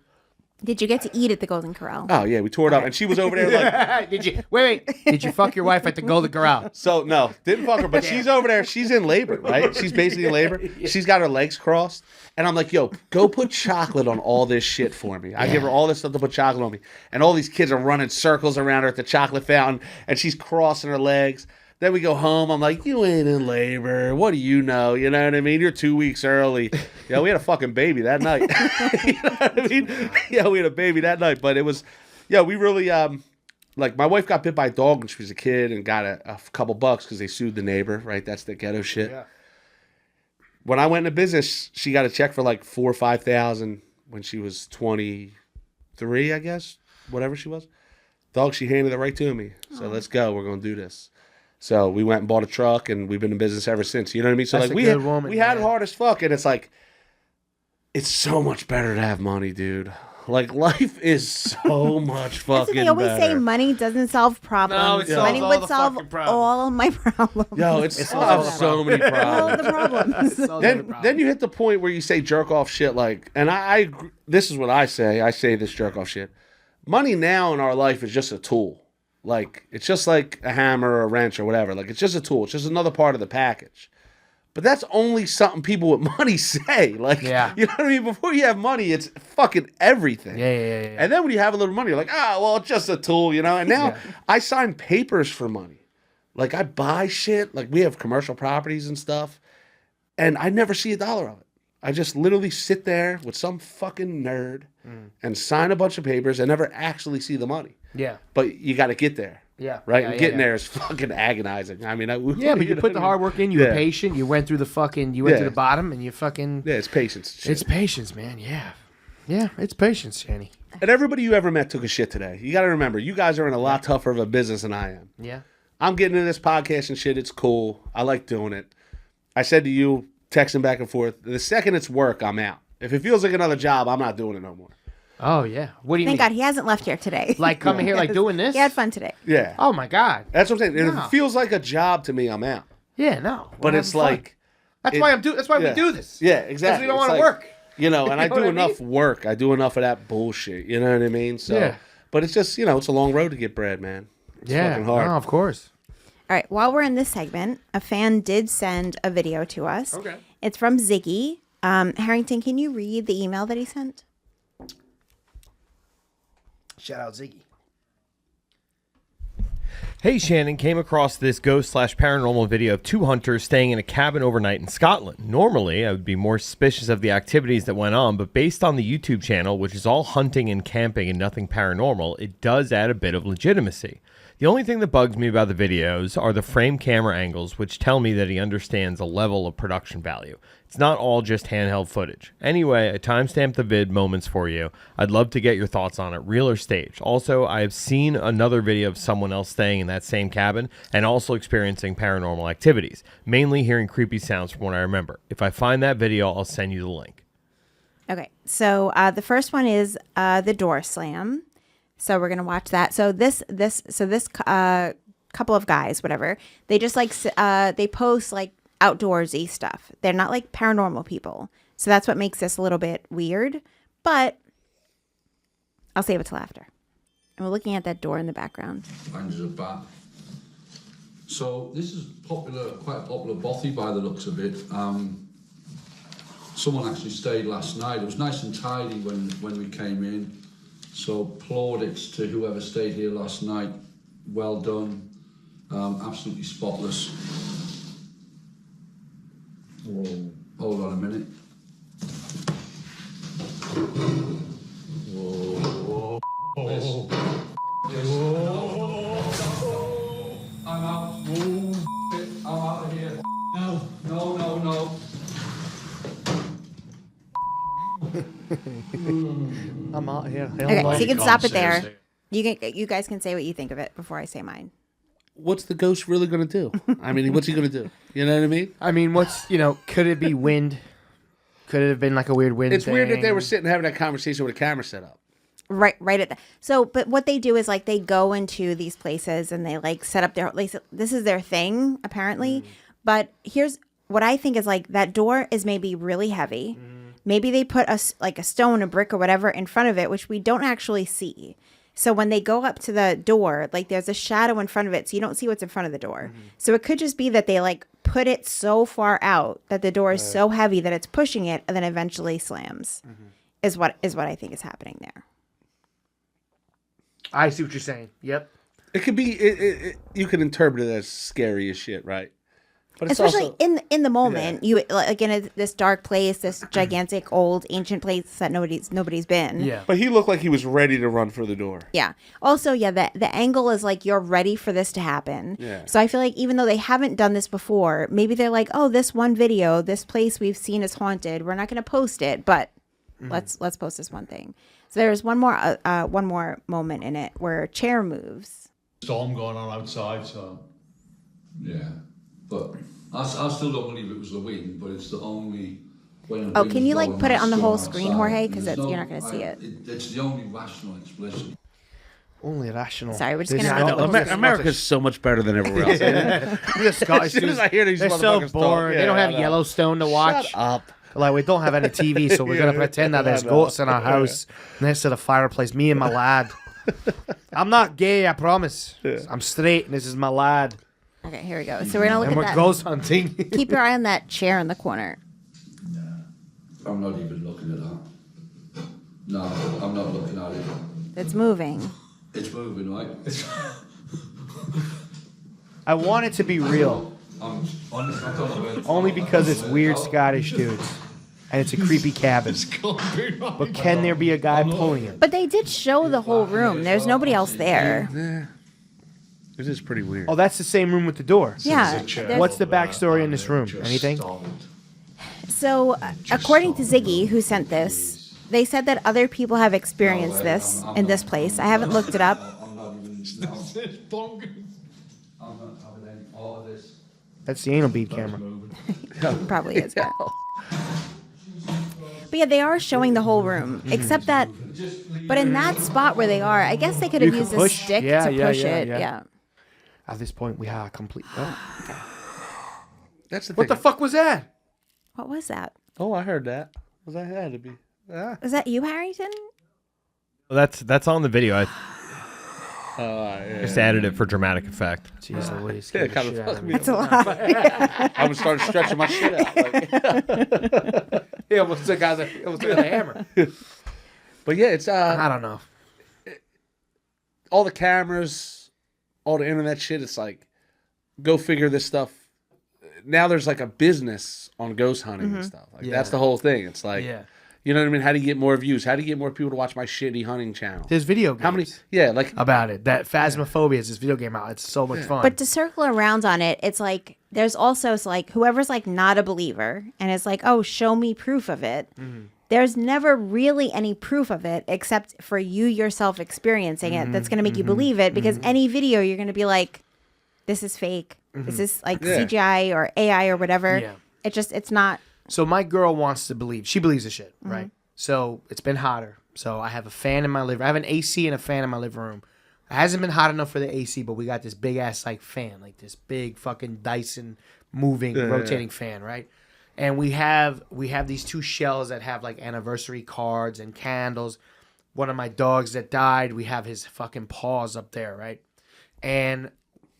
Did you get to eat at the Golden Corral?
Oh, yeah, we tore it up. And she was over there like...
Did you... Wait. Did you fuck your wife at the Golden Corral?
So, no, didn't fuck her, but she's over there. She's in labor, right? She's basically in labor. She's got her legs crossed. And I'm like, yo, go put chocolate on all this shit for me. I give her all this stuff to put chocolate on me. And all these kids are running circles around her at the chocolate fountain. And she's crossing her legs. Then we go home. I'm like, you ain't in labor. What do you know? You know what I mean? You're 2 weeks early. Yeah, we had a fucking baby that night. You know what I mean? Yeah, we had a baby that night. But it was, yeah, we really, like, my wife got bit by a dog when she was a kid and got a couple bucks because they sued the neighbor, right? That's the ghetto shit. Yeah. When I went into business, she got a check for like $4,000 or $5,000 when she was 23, I guess, whatever she was. Dog, she handed it right to me. So let's go. We're going to do this. So we went and bought a truck, and we've been in business ever since. You know what I mean? So
that's
like we had it hard as fuck, and it's like, it's so much better to have money, dude. Like, life is so much fucking better.
They always say money doesn't solve problems.
No, it solves
money
all
would
the
solve
fucking problems.
all my problems.
Yo, it solves so many
all
problems.
the problems.
Then you hit the point where you say jerk off shit like, and I this is what I say. I say this jerk off shit. Money now in our life is just a tool. Like, it's just like a hammer or a wrench or whatever. Like, it's just a tool. It's just another part of the package. But that's only something people with money say. Like,
yeah.
You know what I mean? Before you have money, it's fucking everything.
Yeah.
And then when you have a little money, you're like, well, it's just a tool, you know? And now I sign papers for money. Like, I buy shit. Like, we have commercial properties and stuff. And I never see $1 of it. I just literally sit there with some fucking nerd and sign a bunch of papers and never actually see the money.
Yeah.
But you got to get there.
Yeah.
Right? And getting there is fucking agonizing. I mean,
but you put the hard work in. You were patient. You went through the fucking, to the bottom and you fucking.
Yeah, it's patience. Shit.
It's patience, man. Yeah. Yeah, it's patience, Shanny.
And everybody you ever met took a shit today. You got to remember, you guys are in a lot tougher of a business than I am.
Yeah.
I'm getting into this podcast and shit. It's cool. I like doing it. I said to you, texting back and forth, the second it's work, I'm out. If it feels like another job, I'm not doing it no more.
Oh, yeah. What do you
Thank
mean?
God he hasn't left here today.
Like coming here, like doing this?
He had fun today.
Yeah.
Oh, my God.
That's what I'm saying.
No.
If it feels like a job to me, I'm out.
Yeah, no.
But it's like...
That's why we do this.
Yeah, exactly.
Because we don't want to work.
You know, and I do enough
mean?
work. I do enough of that bullshit. You know what I mean? So,
yeah.
But it's just, it's a long road to get bread, man. It's fucking hard.
No, of course.
All right. While we're in this segment, a fan did send a video to us.
Okay.
It's from Ziggy. Harrington, can you read the email that he sent?
Shout out Ziggy.
Hey, Shannon, came across this ghost/paranormal video of two hunters staying in a cabin overnight in Scotland. Normally, I would be more suspicious of the activities that went on, but based on the YouTube channel, which is all hunting and camping and nothing paranormal, it does add a bit of legitimacy. The only thing that bugs me about the videos are the frame camera angles, which tell me that he understands a level of production value. It's not all just handheld footage. Anyway, I timestamped the vid moments for you. I'd love to get your thoughts on it, real or staged. Also, I have seen another video of someone else staying in that same cabin and also experiencing paranormal activities, mainly hearing creepy sounds from what I remember. If I find that video, I'll send you the link.
Okay, so the first one is the door slam. So we're gonna watch that. So this couple of guys, whatever, they just like they post like outdoorsy stuff. They're not like paranormal people, so that's what makes this a little bit weird. But I'll save it till after. And we're looking at that door in the background.
Ranges of bat. So this is popular, quite a popular bothy by the looks of it. Someone actually stayed last night. It was nice and tidy when we came in. So plaudits to whoever stayed here last night. Well done. Absolutely spotless. Whoa. Hold on a minute. I'm out. I'm out of here. No.
I'm out here.
Okay, so you can stop it there. You guys can say what you think of it before I say mine.
What's the ghost really going to do? I mean, what's he going to do? You know what I mean?
I mean, could it be wind? Could it have been like a weird wind
It's
thing?
weird that they were sitting having that conversation with a camera set up.
Right at that. So, but what they do is like they go into these places and they like set up this is their thing apparently. But here's what I think is like that door is maybe really heavy. Maybe they put a stone, a brick or whatever in front of it, which we don't actually see. So when they go up to the door, like there's a shadow in front of it, so you don't see what's in front of the door. So it could just be that they like put it so far out that the door is so heavy that it's pushing it and then eventually slams. Is what I think is happening there.
I see what you're saying. Yep.
It could be. You can interpret it as scary as shit, right? But it's
especially
also,
in the moment, you like in this dark place, this gigantic old ancient place that nobody's been.
Yeah.
But he looked like he was ready to run for the door.
Yeah. Also, the angle is like you're ready for this to happen.
Yeah.
So I feel like even though they haven't done this before, maybe they're like, oh, this one video, this place we've seen is haunted. We're not going to post it, but let's post this one thing. So there's one more moment in it where a chair moves.
Storm going on outside, so
Yeah, but I still don't believe it was the wind, but it's the only...
Oh, can you like put it on the whole screen, Jorge? Because you're not going to see it.
It's the only rational explanation.
Only rational.
Sorry, we're just going to...
America's so much better than everywhere else.
The Scottish dudes,
I hear these
they're so
motherfuckers
boring.
talk.
They don't
Yeah,
have
I know.
Yellowstone to watch.
Shut up.
Like, we don't have any TV, so we're going to pretend that there's goats in our house next to the fireplace. Me and my lad. I'm not gay, I promise. I'm straight, and this is my lad.
Okay, here we go. So we're going to
And
look
we're
at that.
ghost hunting.
Keep your eye on that chair in the corner.
I'm not even looking at that. No, I'm not looking at it.
It's moving.
It's moving, right?
I want it to be real.
I'm honestly, I don't know where
Only because it's weird Scottish dudes. And it's a creepy cabin. But can there be a guy pulling it?
But they did show the whole room. There's nobody else there.
This is pretty weird.
Oh, that's the same room with the door.
Yeah. there's-
What's the backstory in this room? Anything?
So, according to Ziggy, who sent this, they said that other people have experienced this in this place. I haven't looked it up.
I'm not even... I'm not having any part of this.
That's the anal bead camera.
Probably is. But yeah, they are showing the whole room, except that. But in that spot where they are, I guess they could have
You
used
can
a
push.
stick
Yeah,
to
yeah,
push
yeah,
it.
yeah.
Yeah.
At this point, we have a complete. Oh.
That's the
What the
thing.
fuck was that?
What was that?
Oh, I heard that. Was that had to be?
Was that you, Harrington?
Well, that's on the video. I
Yeah.
just added it for dramatic effect.
Jeez Louise.
Yeah,
scared the
kind
shit
of
out of
fucked
me.
me.
That's a lot.
I would start stretching my shit out. Like.
He almost took out the hammer.
But yeah, it's
I don't know.
all the cameras, all the internet shit. It's like, go figure this stuff. Now there's like a business on ghost hunting and stuff. Like that's the whole thing. It's like, you know what I mean? How do you get more views? How do you get more people to watch my shitty hunting channel?
There's video games.
How many? Yeah, like
About it. That Phasmophobia is this video game out. It's so much fun.
But to circle around on it, it's like there's also it's like whoever's like not a believer and it's like, oh, show me proof of it. There's never really any proof of it except for you yourself experiencing it. That's going to make you believe it because any video you're going to be like, this is fake. This is like CGI or AI or whatever.
Yeah.
It's not.
So my girl wants to believe. She believes the shit, right? So it's been hotter. So I have a fan in my living room. I have an AC and a fan in my living room. It hasn't been hot enough for the AC, but we got this big ass like fan, like this big fucking Dyson moving, rotating fan, right? And we have these two shells that have like anniversary cards and candles. One of my dogs that died, we have his fucking paws up there, right? And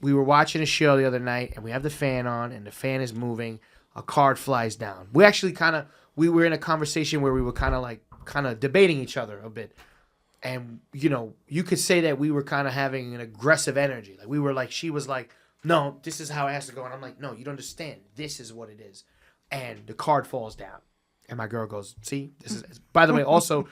we were watching a show the other night, and we have the fan on, and the fan is moving. A card flies down. We actually we were in a conversation where we were kind of debating each other a bit. And, you know, you could say that we were kind of having an aggressive energy. Like, we were like, she was like, no, this is how it has to go. And I'm like, no, you don't understand. This is what it is. And the card falls down. And my girl goes, see, this is. By the way, also,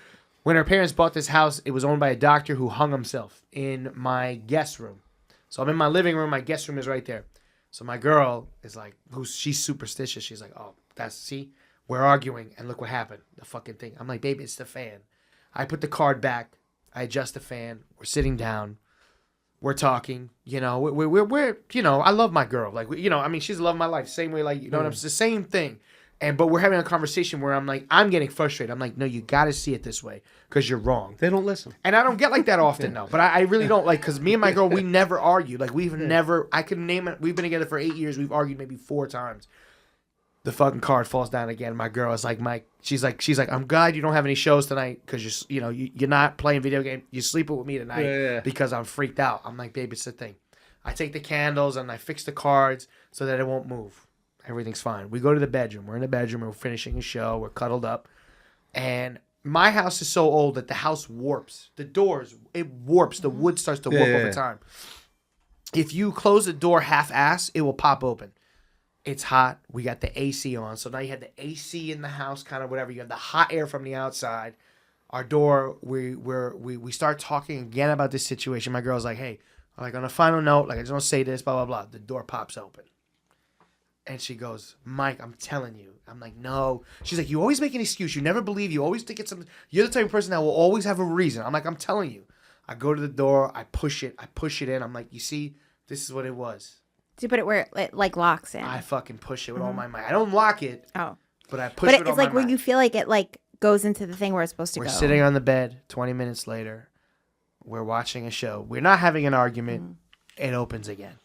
when her parents bought this house, it was owned by a doctor who hung himself in my guest room. So I'm in my living room. My guest room is right there. So my girl is like, she's superstitious. She's like, oh, see, we're arguing, and look what happened. The fucking thing. I'm like, baby, it's the fan. I put the card back. I adjust the fan. We're sitting down. We're talking. You know, we're you know, I love my girl. Like, you know, I mean, she's the love of my life. Same way, like, you know what I'm saying? The same thing. But we're having a conversation where I'm like, I'm getting frustrated. I'm like, no, you got to see it this way because you're wrong.
They don't listen.
And I don't get like that often, though. But I really don't, like, because me and my girl, we never argue. Like, we've never, I can name it. We've been together for 8 years. We've argued maybe 4 times. The fucking card falls down again. My girl is like, Mike, she's like, I'm glad you don't have any shows tonight because you're not playing video game. You're sleeping with me tonight because I'm freaked out. I'm like, babe, it's the thing. I take the candles and I fix the cards so that it won't move. Everything's fine. We go to the bedroom. We're in the bedroom. We're finishing a show. We're cuddled up. And my house is so old that the house warps. The doors, it warps. The wood starts to warp over time. If you close the door half-ass, it will pop open. It's hot. We got the AC on. So now you have the AC in the house, kind of whatever. You have the hot air from the outside. Our door, we start talking again about this situation. My girl's like, hey, like on a final note, like I just want to say this, blah, blah, blah. The door pops open. And she goes, Mike, I'm telling you. I'm like, no. She's like, you always make an excuse. You never believe. You always think it's something. You're the type of person that will always have a reason. I'm like, I'm telling you. I go to the door. I push it in. I'm like, you see, this is what it was.
Do you put it where it like locks in?
I fucking push it with all my might. I don't lock it.
Oh.
But I push it with all my might.
But it's like where you feel like it like goes into the thing where it's supposed to go.
We're sitting on the bed 20 minutes later. We're watching a show. We're not having an argument. It opens again.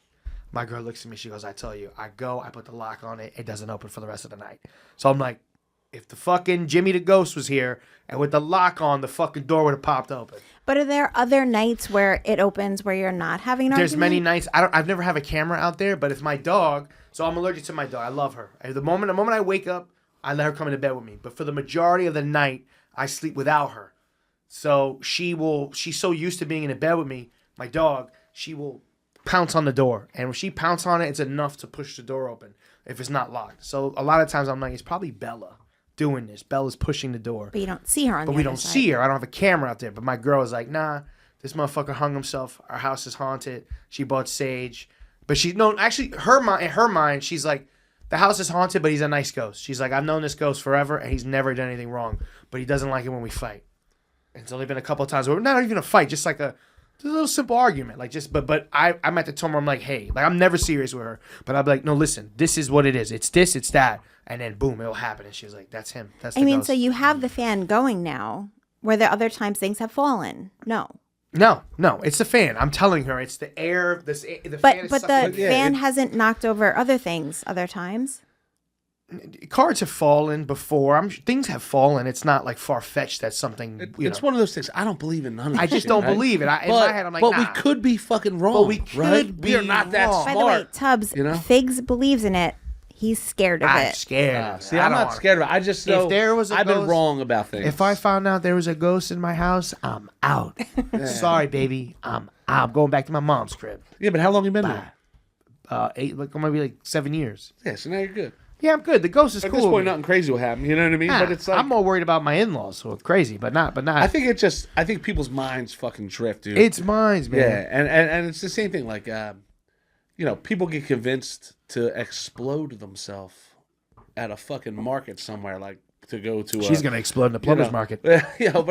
My girl looks at me. She goes, I tell you, I put the lock on it. It doesn't open for the rest of the night. So I'm like, if the fucking Jimmy the Ghost was here and with the lock on, the fucking door would have popped open.
But are there other nights where it opens where you're not having an argument?
There's many nights. I've never have a camera out there, but if my dog, so I'm allergic to my dog. I love her. The moment I wake up, I let her come into bed with me. But for the majority of the night, I sleep without her. So she's so used to being in a bed with me, my dog, she will pounce on the door, and when she pounces on it, it's enough to push the door open if it's not locked. So a lot of times I'm like, it's probably Bella doing this. Bella's pushing the door,
but you don't see her on.
But we don't see her. I don't have a camera out there. But my girl is like, nah, this motherfucker hung himself. Our house is haunted. She bought sage, but actually, in her mind, she's like, the house is haunted, but he's a nice ghost. She's like, I've known this ghost forever, and he's never done anything wrong, but he doesn't like it when we fight. And it's only been a couple of times where not even a fight, just like a little simple argument, like just. But I'm at the tone where I'm like, hey, like I'm never serious with her, but I'm like, no, listen, this is what it is. It's this, it's that, and then boom, it'll happen. And she's like, that's him. That's. The ghost.
So you have the fan going now. Where there other times things have fallen? No, it's the fan. I'm telling her, it's the air. The fan. But the fan hasn't knocked over other things other times.
Cards have fallen before. Things have fallen. It's not like far fetched that something.
It's one of those things. I don't believe in none of it.
I just don't believe it. In my head, I'm like,
but
nah.
we could be fucking wrong.
But we could be.
We are not that
wrong.
smart.
By the way, Tubbs, Figs believes in it. He's scared of it.
I'm scared.
See, I'm not scared of it. I just know
if there was a
I've
ghost,
been wrong about things.
If I found out there was a ghost in my house, I'm out. Sorry, baby. I'm going back to my mom's crib.
Yeah, but how long you been there?
8, like maybe like 7 years.
Yeah, so now you're good.
Yeah, I'm good. The ghost is cool.
At this point, nothing crazy will happen. You know what I mean? But it's like
I'm more worried about my in-laws, so it's crazy, but not.
I think people's minds fucking drift, dude.
It's minds, man.
Yeah, and it's the same thing. Like, people get convinced to explode themselves at a fucking market somewhere, like to go to.
She's gonna explode in the plumber's market.
Yeah,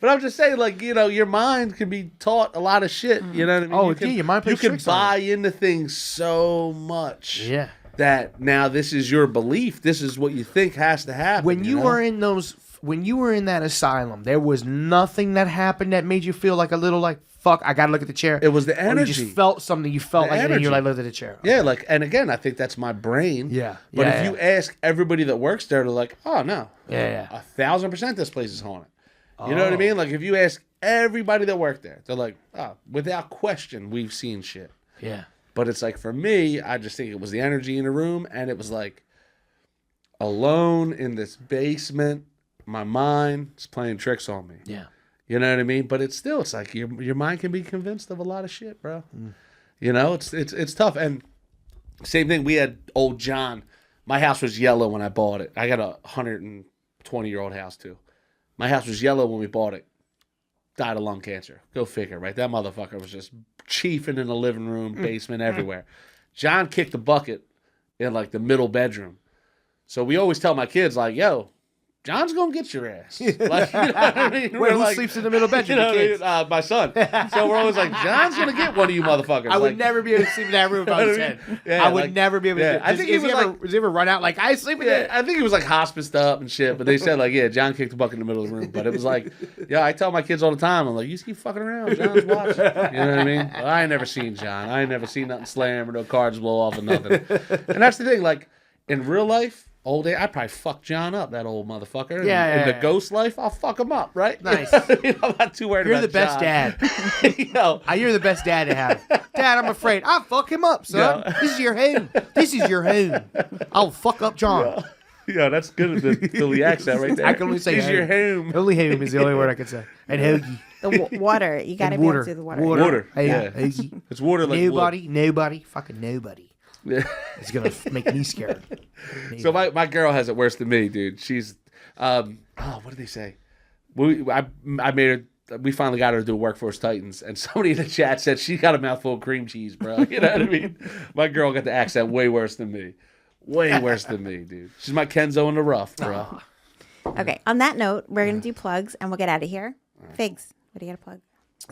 but I'm just saying, like, your mind can be taught a lot of shit. You know what I mean?
Oh, your mind plays tricks on
buy into things so much.
Yeah.
That now this is your belief. This is what you think has to happen.
When you were in that asylum, there was nothing that happened that made you feel like a little like, fuck, I gotta look at the chair.
It was the
Or
energy.
you just felt something. You felt like, and then you're like, look at the chair.
Yeah, like, and again, I think that's my brain.
Yeah.
But if you ask everybody that works there, they're like, oh no,
Yeah.
1,000% this place is haunted. You know what I mean? Like, if you ask everybody that worked there, they're like, oh, without question, we've seen shit.
Yeah.
But it's like, for me, I just think it was the energy in the room, and it was like, alone in this basement, my mind is playing tricks on me.
Yeah.
You know what I mean? But it's like your mind can be convinced of a lot of shit, bro. It's tough. And same thing, we had old John My house was yellow when I bought it. I got a 120-year-old house too. My house was yellow when we bought it. Died of lung cancer. Go figure, right? That motherfucker was just chiefing in the living room, basement, everywhere. John kicked the bucket in like the middle bedroom. So we always tell my kids, like, yo, John's gonna get your ass. Like, you know what I mean?
Wait, who sleeps in the middle bedroom?
You know what I mean? My son. So we're always like, John's gonna get one of you motherfuckers.
I would
like,
never be able to sleep in that room if I was 10.
Yeah,
I would
like,
never be able to.
yeah.
Do
I think he was like,
does he ever run out like I sleep in there?
I think he was like hospiced up and shit. But they said like, yeah, John kicked the bucket in the middle of the room. But it was like, yeah, I tell my kids all the time, I'm like, you keep fucking around, John's watching. You know what I mean? But I ain't never seen John. I ain't never seen nothing slam or no cards blow off or nothing. And that's the thing, like in real life. Old age, I'd probably fuck John up, that old motherfucker.
Yeah,
in the ghost life, I'll fuck him up, right?
Nice.
You know, I'm not too worried
You're
about
the best
John.
dad.
You know,
You're the best dad to have. Dad, I'm afraid. I'll fuck him up, son.
Yeah.
This is your home. This is your home. I'll fuck up John.
yeah, that's good with the Philly accent right there.
I can only say
Is your home.
Only home is the only word I can say. And hoagie.
The water. You got to be able to do the water.
Water.
Hey,
Yeah.
hoagie.
It's water like
Nobody, fucking nobody.
wood.
It's going to make me scared.
So my girl has it worse than me, dude. She's what did they say? I made her. We finally got her to do Workforce Titans, and somebody in the chat said she got a mouthful of cream cheese, bro. You know what I mean? My girl got the accent way worse than me. Way worse than me, dude. She's my Kenzo in the rough, bro.
Okay. On that note, we're going to do plugs and we'll get out of here. Figs, what do you got to plug?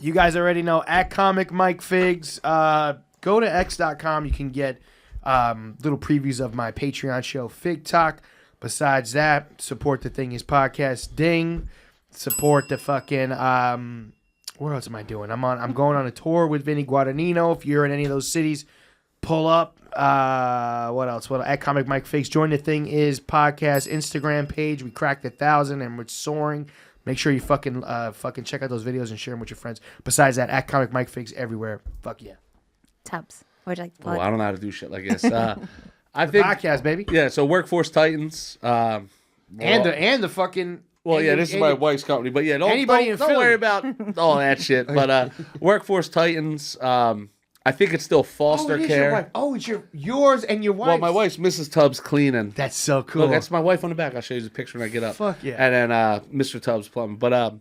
You guys already know at Comic Mike Figs. Go to x.com. You can get little previews of my Patreon show, Fig Talk. Besides that, support the Thing Is Podcast. Ding. Support the fucking what else am I doing? I'm going on a tour with Vinny Guadagnino. If you're in any of those cities, pull up. What else? Well, at Comic Mike Figs. Join the Thing Is Podcast Instagram page. We cracked 1,000 and we're soaring. Make sure you fucking check out those videos and share them with your friends. Besides that, at Comic Mike Figs everywhere. Fuck yeah.
Tubbs, what would you like to
Oh,
plug?
I don't know how to do shit like this. I think
Podcast, baby.
Yeah, so Workforce Titans.
And the fucking.
Well, yeah, this is my wife's company, but yeah, don't worry about all that shit. But Workforce Titans, I think it's still foster care.
It's yours and your wife's.
Well, my wife's Mrs. Tubbs Cleaning.
That's so cool.
Look, that's my wife on the back. I'll show you the picture when I get up.
Fuck yeah.
And then Mr. Tubbs Plumbing. But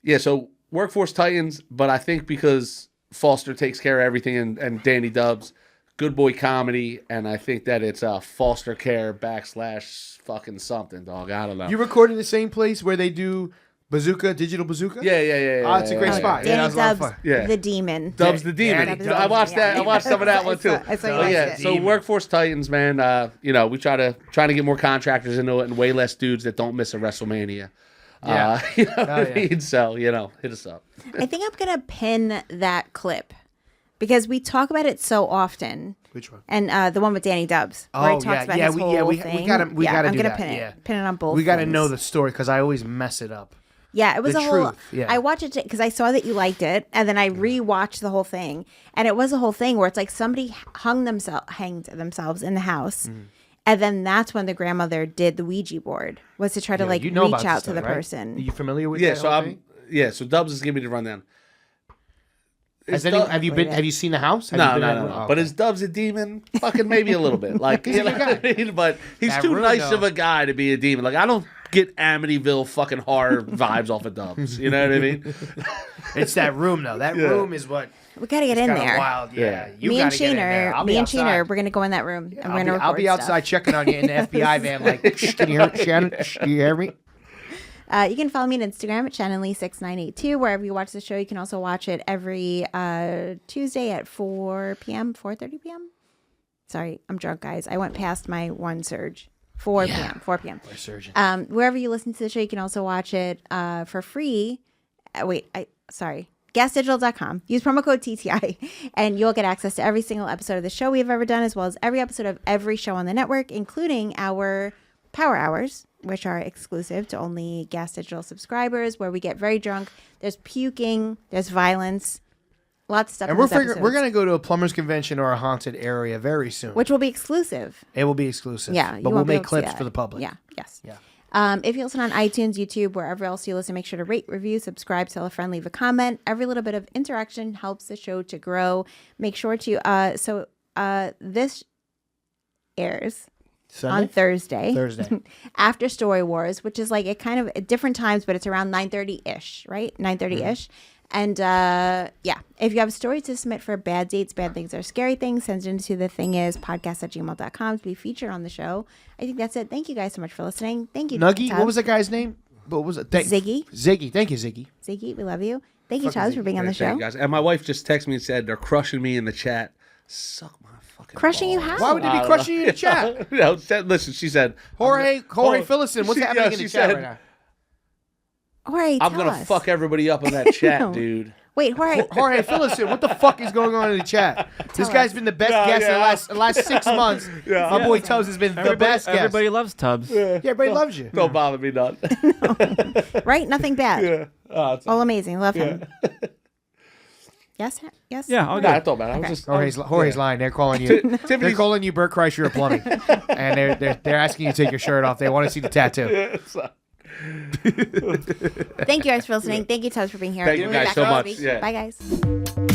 yeah, so Workforce Titans, but I think because Foster takes care of everything and Danny Dubs, good boy comedy, and I think that it's foster care / fucking something, dog. I don't know.
You record in the same place where they do Digital Bazooka?
Yeah.
Oh, it's a great spot.
Danny
that was a lot of
Dubs,
fun.
Yeah.
the demon.
Dubs the Demon.
Dubs
I watched that. I watched some of that one too.
I saw you
But
watched
yeah,
it.
so Workforce Titans, man. We try to get more contractors into it and way less dudes that don't miss a WrestleMania.
Yeah.
You know what I mean? So hit us up.
I think I'm going to pin that clip because we talk about it so often.
Which one?
And the one with Danny Dubs, where he talks about his whole thing.
We gotta
I'm
do
gonna
that.
pin it.
Yeah.
Pin it on both.
We gotta
things.
know the story because I always mess it up.
Yeah, it was
The
a whole.
truth, yeah.
I watched it because I saw that you liked it, and then I rewatched the whole thing, and it was a whole thing where it's like somebody hanged themselves in the house, and then that's when the grandmother did the Ouija board, was to try to
you know
reach
about
out
this
to the
story, right?
person.
Are you familiar with
Yeah,
that
so
whole
I'm.
thing?
Yeah, so Dubs is giving me the rundown.
Have you seen the house? Have you
No.
been there? Oh,
But
okay.
is Dubs a demon? Fucking maybe a little bit. Like, you know what I mean? But he's
That
too
room,
nice
though.
of a guy to be a demon. Like, I don't get Amityville fucking horror vibes off of Dubs. You know what I mean?
It's that room though. That room is what.
We gotta get
it's
in
kinda
there.
Wild. Yeah. You
Me and
gotta get in there.
Sheener,
I'll be outside.
we're gonna go in that room and we're gonna record
I'll be outside
stuff.
checking on you in the FBI van. Like, "Shh, can you hear Shannon? Shh, can you hear me?
You can follow me on Instagram at Shannon Lee 6982. Wherever you watch the show, you can also watch it every Tuesday at 4 p.m., 4:30 p.m. Sorry, I'm drunk, guys. I went past my one surge. 4 p.m.
We're surgeon.
Wherever you listen to the show, you can also watch it for free. GasDigital.com. Use promo code TTI, and you'll get access to every single episode of the show we've ever done, as well as every episode of every show on the network, including our Power Hours, which are exclusive to only Gas Digital subscribers, where we get very drunk. There's puking. There's violence. Lots of stuff.
And we're going to go to a plumbers convention or a haunted area very soon.
which will be exclusive.
It will be exclusive.
Yeah, you
But we'll
won't be
make
able to see
clips
that.
for the public.
Yeah. Yes.
Yeah.
If you listen on iTunes, YouTube, wherever else you listen, make sure to rate, review, subscribe, tell a friend, leave a comment. Every little bit of interaction helps the show to grow. Make sure to this airs on Thursday.
Thursday.
After Story Wars, which is like it kind of at different times, but it's around 9:30-ish, right? 9:30-ish. And yeah, if you have stories to submit for bad dates, bad things, or scary things, send it to thethingispodcast@gmail.com to be featured on the show. I think that's it. Thank you guys so much for listening. Thank you,
Nuggy.
Tubbs.
What was that guy's name? What was it?
Ziggy.
Ziggy. Thank you, Ziggy.
Ziggy, we love you. Thank you, Tubbs, for being on the show.
Thank you guys. And my wife just texted me and said they're crushing me in the chat. Suck my fucking
Crushing you
balls.
how?
Why would they be crushing you in the chat?
No, listen, she said
Jorge Phillison, what's happening in the chat right now?
Jorge,
I'm
tell
gonna
us.
fuck everybody up in that chat, dude.
Wait, Jorge.
Jorge Phillison, what the fuck is going on in the chat? This guy's been the best guest in the last 6 months. My boy Tubbs has been the best guest.
Everybody loves Tubbs.
Yeah, everybody loves you.
Don't bother me none.
Right? Nothing bad.
Yeah.
All amazing. Love him. Yes? Yes?
Yeah, I'll
Nah,
go.
it don't matter. I was just
Jorge's lying. They're calling you. They're calling you Bert Kreischer of plumbing, and they're asking you to take your shirt off. They want to see the tattoo.
Thank you guys for listening. Thank you, Tubbs, for being here.
Thank you
We'll be
guys
back
so
next
much.
week.
Yeah.
Bye, guys.